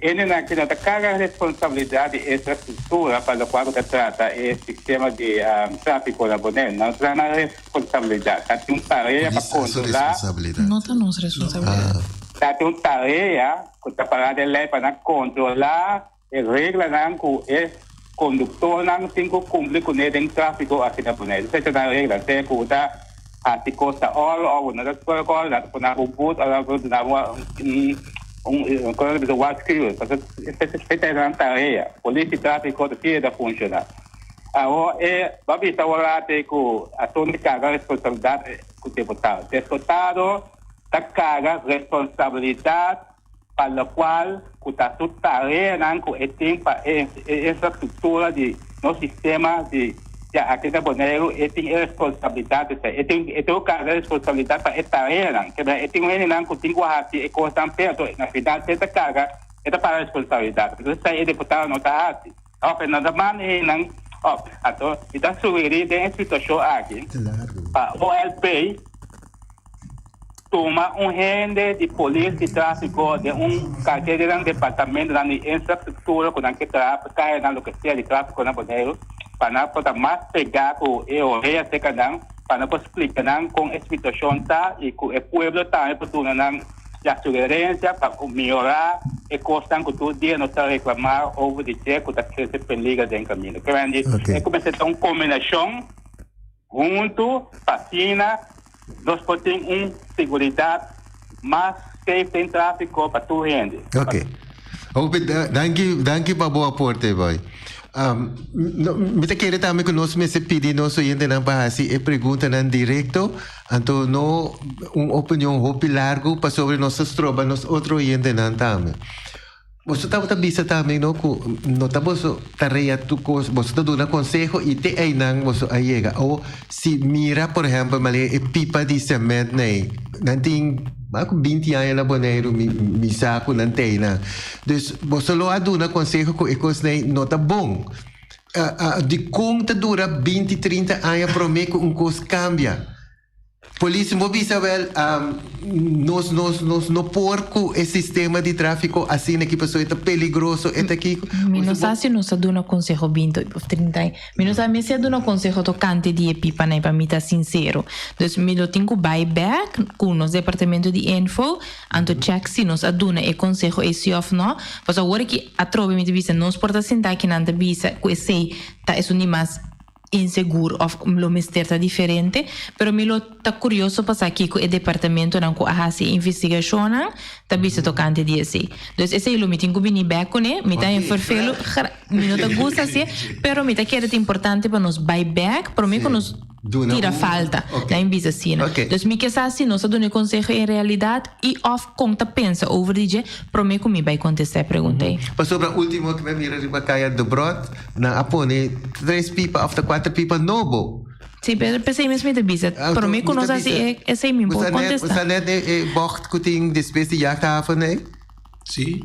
Ele não tem carga responsabilidade e infraestrutura para a qual trata o sistema de tráfego na Bonaire. Não tem responsabilidade. Tem uma tarefa para controlar. Não tem nossa responsabilidade. Tem uma tarefa para de lei para controlar e regras que o condutor não tem que cumprir com o tráfego aqui na Bonaire. Essa é a regra. Tem que usar a costa ou na escola, na bus, quando você vai escrever, essa é a tarefa. Polícia tráfico de funcionar. Agora, vai estar olhando que a sua carga responsabilidade com o deputado. O deputado está carga responsabilidade para a qual a sua tarefa tem para essa estrutura de no sistema de aqui na Bonaire tem responsabilidade, tem carga responsabilidade para esta tarefa, que tem um ene que tem que fazer e coisa perto na cidade essa carga é para responsabilidade. Porque se o deputado não está assim, apenas a maneira então está sugerindo a situação aqui para o OLP toma rende de polícia de tráfico de carteira de departamento da infraestrutura com que trabalha na locação de tráfico na Bonaire para não poder mais pegar com o rei secadão para não explicar com a situação tá e com o povo tá e por não já sugerência para melhorar e costa que todo dia não está reclamar ou dizer que está crescendo perigo dentro do caminho. É começar a uma combinação junto vacina nós podemos ter segurança mais safe em tráfico para todo gente. Ok. Danke para boa aporte, boy. Me te querer também que nós me se pedir nosso oyente não para assim e pergunta não direto, então não opinião hopi largo para sobre nossas trobas nos outro oyente não também. Você está bisa também não está você tarefa tu você está dando conselho e te aí não você aí chega ou se mira por exemplo malé pipa de cimento né não tem Ako 20 anos na Bonaire, mi saco não tem, né? Então, você lo aduna conselho que ecos não está bom. De conta dura 20, 30 anos para mim que coisa cambia. Polícia mobisa wel nos no porco o sistema de tráfico assim que pessoa é peligroso é aqui. Não sei se nos aduna conselho 20 ou 30 anos. Não sei se aduna conselho tocante de pipa né para mim tá sincero. Então me lo tenho buyback com o departamento de info, anto check se nos aduna e conselho esse of no. Mas agora que a trobe me divisa nos porta sentar que não te visa que sei tá é um mais inseguro of lo mister tá diferente pero me lo tá curioso passar aqui com o departamento não com a investigação tá visto tocante de esse então esse lo me tenho bem back né me tá enferfelo me não tá gosta assim pero me tá que é importante para nos buyback para mim que nos tira falta da invisacina então me que assim nós damos conselho em realidade e of conta pensa over DJ para mim que me vai contestar perguntei para sobre o último que me mira de bacaia do brot na apone 3 pipa after 4 pipa nobo sim pensei mesmo de bisa para mim que nós assim é sem me pode contestar você não bocht que tem despesa de jachthaven né sim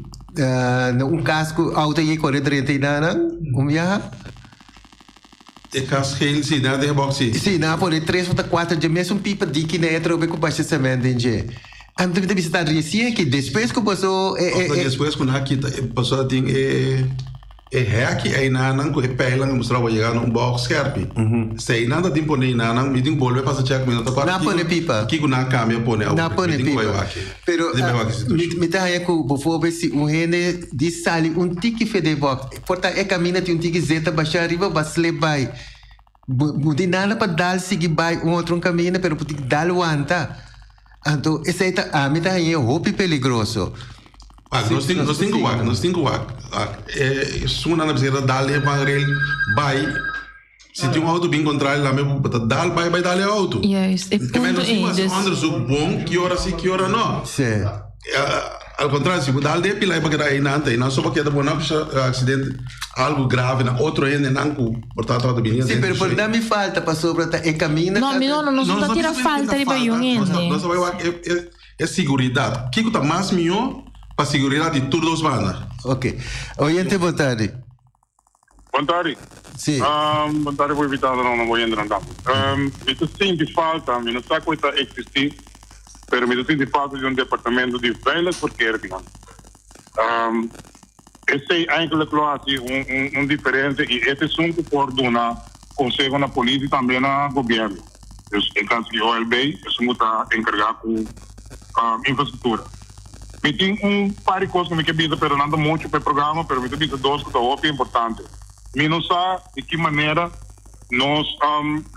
casco auto e corre 30 anos já E caso geen sim, nada é bom sim. Sim, na por 3 ou 4 de mês pipa de que né trobe com baixa semente em Antes de visitar recém que depois que passou depois quando aqui passou tem hack aí não com pelang mostrar vai chegar num box scarpe. Sei nada tempo nem não me tem bolve para check me não tá na pone pipa. Que na câmera pone na pone pipa. Pero me tá aí com vou ver se rende de sali tique fede box. Porta caminha tem tique zeta baixar arriba vai slebai. Buti nada para dar seguir by outro caminho, pero buti dar wanta. Então, esse aí tá a mim tá aí hopi peligroso. Nós temos é suna na beira dali bangrel vai se tem auto bem contrário lá mesmo dal vai dali auto. Yes, é que menos mas onderzoek bom que hora sim que hora não. Sim. Al contrário, se mudar de pila para aí nanta e não só porque da boa acidente algo grave na outro ainda não portanto da bem. Sim, pero por dar me falta para sobre em caminho. Não tá tira falta de banho ainda. Nós vai é segurança. Que que tá mais melhor para segurança de todos os bandas. Ok. Oyente, boa tarde. Boa tarde. Sim. Boa tarde, vou evitar não vou entrar não. Me sente falta, me não sei coisa existir, pero me sente falta de departamento de veiligheidsverkeer. Esse é eigenlijk diferente e esse assunto coordena Conselho na Polícia e também na governo. Em caso de OLB, isso está encarregado com infraestrutura. Me tem par de coisas que me quebra, pero não muito para o programa, pero me tem duas coisas importantes. Me não sabe de que maneira nós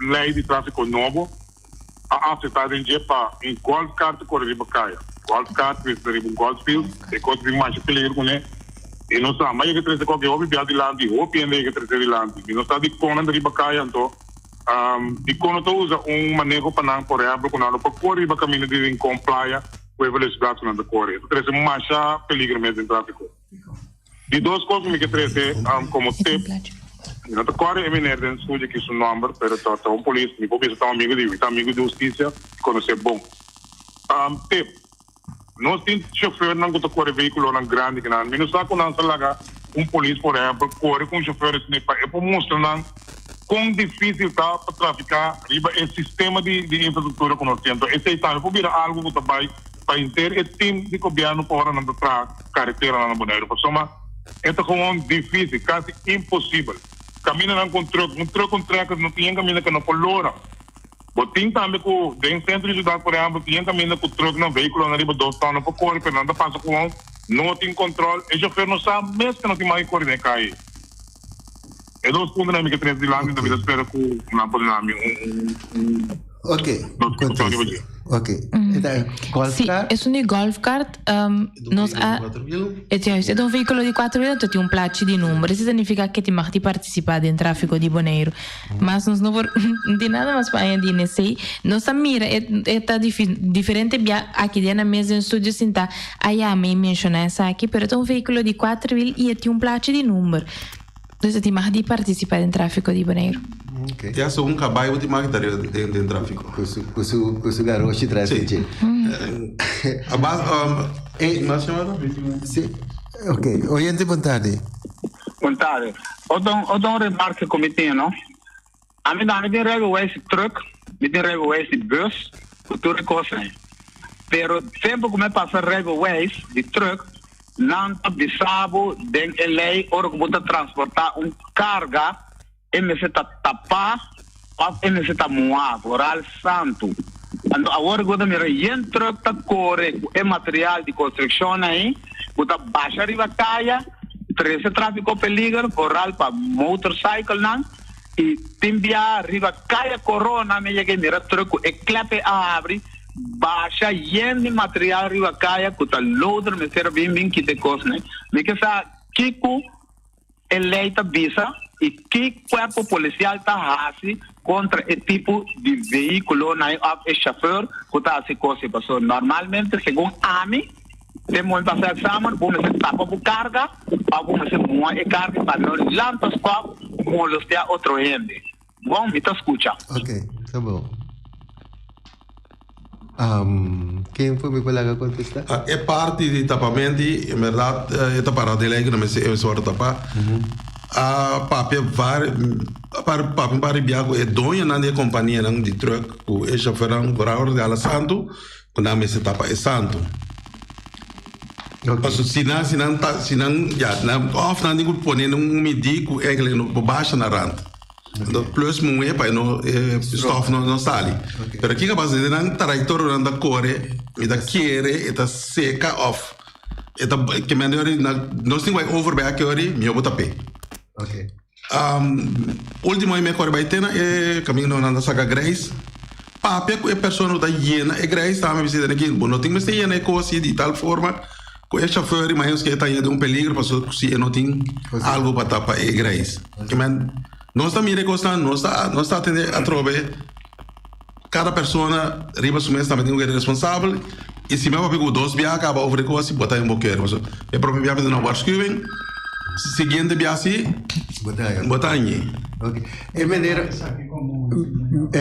lei de tráfego novo a afetar em dia para em golf cart correr para caia. Golf cart para ir golf field, é coisa de mais peligro com ele. E não sabe, mas é que trazer qualquer hobby de lá de hobby ainda é que trazer de lá. E não sabe de como de para caia então. E quando tu usa manejo para não por exemplo, quando para correr para caminho de incompliance com a velocidade na correr. Tu trazer mais peligro mesmo em tráfego. E duas coisas que trazer como tip. Não te corre eminente em estúdio que seu número, pero tá polícia, me pode estar amigo de justiça, conhecer bom. Tip. Nós temos chofer não que corre veículo não grande que não, menos só quando não laga polícia por exemplo, corre com chofer assim para mostrar não quão difícil está para traficar riba esse sistema de infraestrutura que nós temos. Esse aí tá, vou virar algo que vai para inteiro o time de governo para não entrar carretera na Bonaire. Por soma, é gewoon difícil, quase impossível. Caminha não com truck não tem caminho que não polora. Botim também com dentro centro de cidade, por exemplo, tem caminho com truck não veículo na riba dos tão não pode correr, pero não passa com não tem controle. E chofer não sabe mesmo que não tem mais correr nem cair. É dois pontos que três de lá, então espero que não pode dar Ok. Ok. Sì, è un golf cart. È un veicolo di 4 wheeler, tu un placci di numeri. Isso significa che ti maghi partecipare in traffico di Bonaire. Ma non di nada mais para ainda nesse. Nossa mira é diferente aqui dentro na mesa em estúdio sinta. Aí a mim mencionar essa aqui, pero é um veículo de 4 wheeler e tem um placci di numeri. Então ti maghi partecipare in traffico di Bonaire. Okay. Já sou caballo de máquina dentro tráfico. Com o garoto de trás de mais chamada? Sim. Ok. Oyente, boa tarde. Boa tarde. Eu dou remarque que eu tenho, não? A mim não tem esse truck, me tem esse bus, tudo coisa. Pero sempre que me passa de truck, não bisabo den lei or que bota transportar carga e me se tapar ou e me se moar oral santo. Ando agora quando me reentro tá corre é material de construção aí, bota baixa riba caia, treze tráfico peligro oral para motorcycle não e timbia riba caia corona me llega mira truco e clape abre baixa de material riba caia que tá loader me serve bem que te cosne me que sa kiko eleita visa e que corpo policial tá assim contra esse tipo de veículo na é chauffeur que tá assim coisa passou normalmente segundo a mim temos passar exame vamos se tapa por carga vamos se moer carga para não lançar squad molestar outro gente bom me tá escuta ok tá bom. Quem foi me colega contestar? É parte de tapamento, em verdade, é tapar de lei que não me é só tapar. Papi biago é dona na companhia de truck, o é chofer de ala santo, quando me se tapa é santo. Passo se não já não off não digo pôr nenhum medico é que não baixa na ranta. Plus muito é para não stof não sale. Pero aqui capaz de não traitor não da core, e da querer, e da seca off. E da que melhor nós temos overback ori, meu bota pé. Ok. Último me corre baitena é caminho na saga Grace. Papi é pessoa da hiena é Grace tá me visitando aqui. Bom, não tem mais hiena é coisa de tal forma que é chauffeur e mais que está indo um peligro para se não tem algo para tapar é Grace. Que man não está mire costa não está atender a trove. Cada pessoa riba sumês também tem um responsável. E se meu pegou 2 bias acaba over coisa botar em boqueiro. É próprio bias de não warskuwing. Seguinte biasi botanha. Ok. É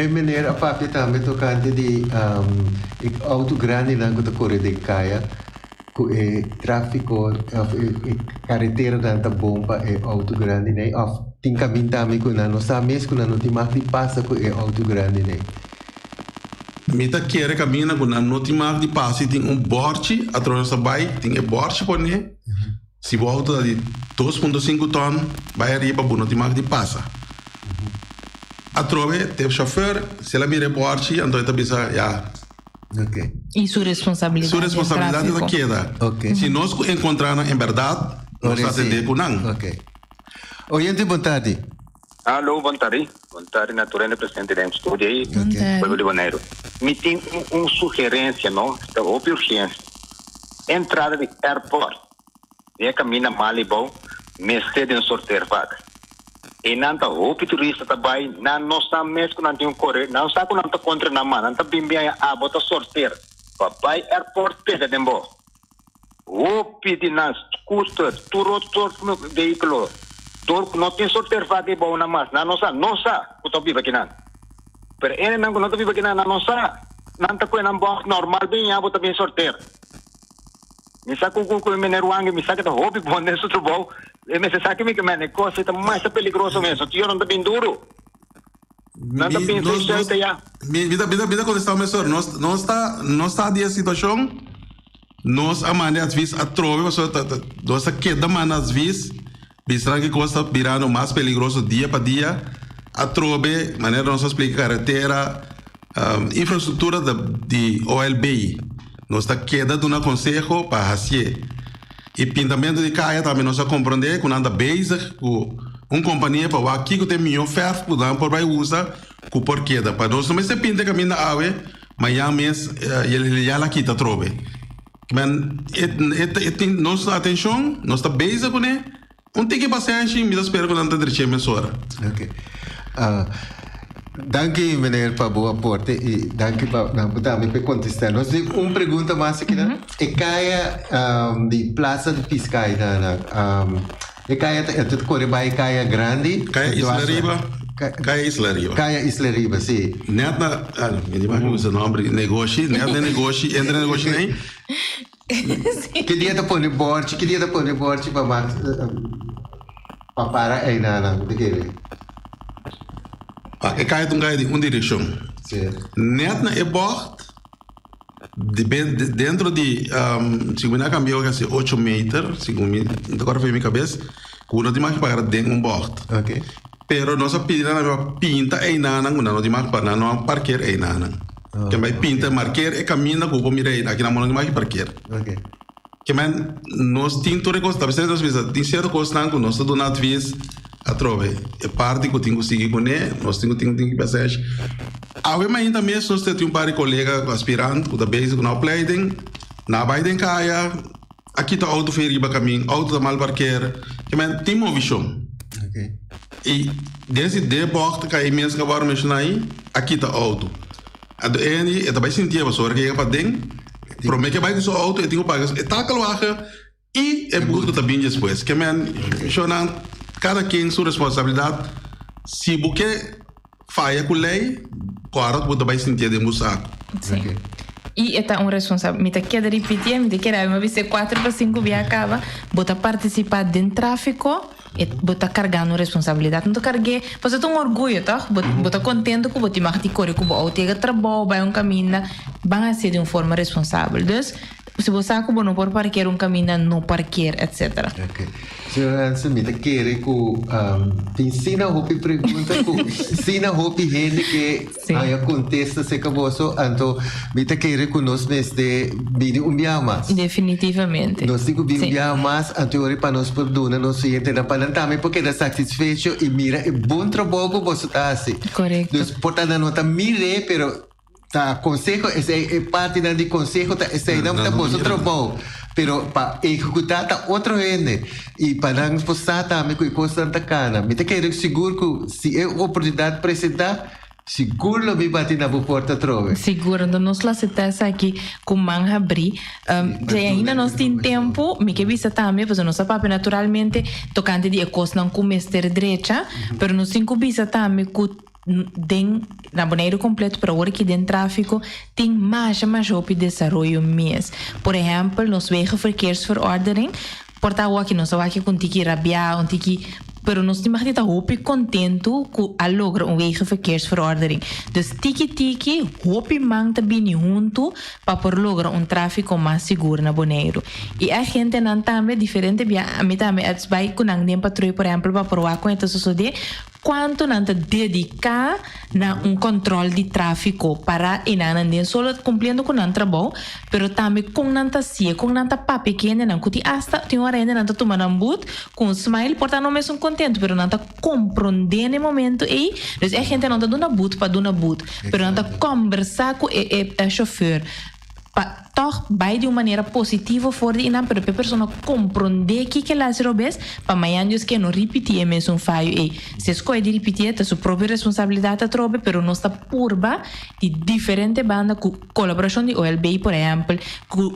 maneira a papi também tocante de auto grande na que corre de caia, que tráfico carretera da bomba é auto grande né. Of tem caminho também que não sabe mesmo que não tem mais de passa que é auto grande né. Mita quer caminhar com não tem mais de passa tem borte atrás da bike tem borte por né. Se volta de 2.5 ton, vai arriba, não tem mais de passa. A trove, tem chauffeur, se ela mira borte, então está pensando, já. Ok. E sua responsabilidade? Sua responsabilidade é da queda. Ok. Se nós encontrarmos em verdade, nós atendemos com não. Ok. Oyente, boa tarde. Alô, boa tarde. Boa tarde, naturalmente, presidente da estúdio aí. Pueblo de Bonaire. Me tem uma sugerência, não? Da urgência. Entrada de airport. E caminha mal e bom, mestre de um sorteio vaga. E não está o turista também, não está mesmo que não tem um correio, não está com não está contra na mão, não está bem a botar sorteio. Papai airport pega de bom. O pedi nas custa, todo veículo, não tem sorteio vaga bom na mão, não está, o tô vivo aqui não. Pero ele não está vivo aqui não está, não está com bom normal bem a botar bem sorteio. Misa ko meneruang misa kita hobby bom nesse trabalho mas sabe que me coisa está mais peligroso mesmo tio não está bem duro não está bem feito já vida quando está mesmo não está a situação nós a maneira às vezes a trove nós a queda mana às vezes bistra que costa virando mais peligroso dia para dia a trove maneira nós explica carretera infraestrutura de OLB nós está queda de um conselho para fazer. E pintamento de caia também nós compreender que anda base com companhia para o aqui que tem melhor oferta que dá por vai usar com por queda para nós também se pinta caminho da água mas já mês ele já lá quita trobe. Man nossa atenção nós está base com ele tem que passar assim me espero que não está direito mesora. Ok. Danke, meneer, para boa aporte e danke para me contestar. Nós temos uma pergunta mais aqui, né? É caia de Plaza de Piscay, é caia de Corebai, caia grande. Caia Isla Riba. Caia Isla Riba. Caia Isla Riba, sim. Neta, me usa o nome negócio, neta negócio, entra negócio nem. Que dia da pôr borte, para parar aí na daquele. É caia de uma direção. Net na bord dentro de segundo cambiou que 8 metros, segundo agora foi minha cabeça, quando tem mais para dentro bord. Ok. Pero nossa pinta é nana, não tem mais para não parquear é nana. Que vai pinta marquear e caminha com o mirei aqui na mão de mais parquear. Ok. Que man nós temos todo costa, talvez às vezes tem certo costa que nós do nada vez a trove é parte que eu tenho que seguir com ele nós temos que passar a ver mas ainda mesmo nós temos par de colega aspirante que da base com a opleiding na Biden caia aqui tá auto feriba caminho auto da mal parquear que man tem uma visão e desde de porta que aí mesmo que agora mencionar aí aqui tá auto a do ele é também sentia a pessoa que para dentro promete que vai com o auto eu tenho que pagar é tá calorra e é muito também depois que man chonando cada quem sua responsabilidade se você falha com a lei claro você vai sentir de musar sim e é uma responsabilidade me quer repetir me quer uma vez 4 para 5 via acaba bota participar dentro tráfico e bota carregando responsabilidade não carreguei você tem orgulho tá bota contente que você mais te corre com o auto trabalho vai caminho vai ser de uma forma responsável então se você sabe que não pode parquear caminho, não parquear, etc. Ok. Senhora Anson, me quer que ensina a pergunta que ensina a gente que aí contesta se acabou então me quer que nós neste vídeo mais. Definitivamente. Nós temos que mais anterior para nós perdonar nós gente na palantame porque da satisfecho e mira é bom trabalho que você está assim. Correto. Nós portanto não tá mire pero tá consejo é parte do consejo tá não tá bom trabalho. Pero para executar tá outro gente e para não postar também com coisa tanta cana. Me quero seguro que se é oportunidade apresentar seguro me bate na porta trove. Seguro, então nós lá certeza aqui com manga abrir. Ainda nós tem tempo, me que visa também, porque nós sabemos naturalmente tocante de coisa não com mestre direita, pero nós tem que visa também com na Bonaire completo para agora que dentro tráfico tem mais de desenvolvimento mês. Por exemplo, nos wegenverkeersverordening, portanto aqui nós aqui com tiki rabia, um tiki pero nós temos que estar muito contento com a logra wegenverkeersverordening. Dus tiki hopi man também junto para por lograr tráfico mais seguro na Bonaire. E a gente não também diferente a mim também é vai com alguém patrulha por exemplo para provar com essa sociedade quanto não te dedicar na controle de tráfico para e não só cumprindo com o trabalho, pero também com não sia, com não pá pequena, não que hasta tem uma renda não tomando boot com smile, portanto não mesmo contente, pero não compreender no momento e dus a gente não tá dando boot para dando boot, pero não conversar com o chauffeur. Toch vai de uma maneira positiva for de inam, pero a pessoa compreender que ela se robes, para amanhã diz que não repetir é mesmo falho e se escolhe de repetir é sua própria responsabilidade a trobe, pero não está purba de diferente banda com colaboração de OLB, por exemplo, com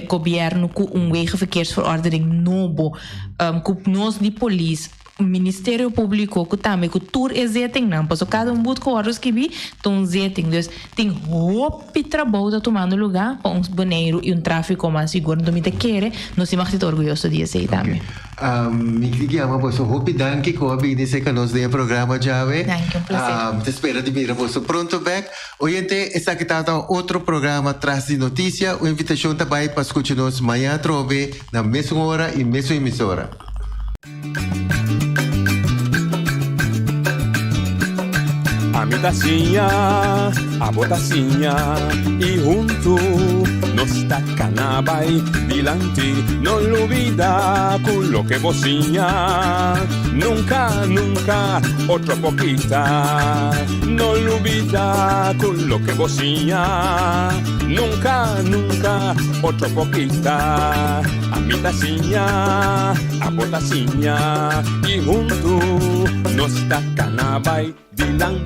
governo com wegenverkeersverordening novo, com nós de polícia Ministério Público que também que tur é zetting não, porque cada boot que horas que vi tom zetting, dus tem hope trabalho da tomando lugar para Bonaire e tráfico mais seguro. Então me te quer, nós temos que estar orgulhoso disso aí também. Me chama você hope danke que o bem se que nós dê programa já ve. Danke, prazer. Te espero de mira você pronto back. Hoje está aqui outro programa traz de notícia, uma invitação também para escutar nós amanhã trove na mesma hora e mesma emissora. A mi tacinha, a botacinha e junto nos tacanabay dilante, no lo olvida con lo que bocinha, nunca, nunca otra poquita, no lo olvida con lo que bocinha, nunca, nunca otra poquita, a mi tacinha, a botacinha y junto nos tacanabay dilante.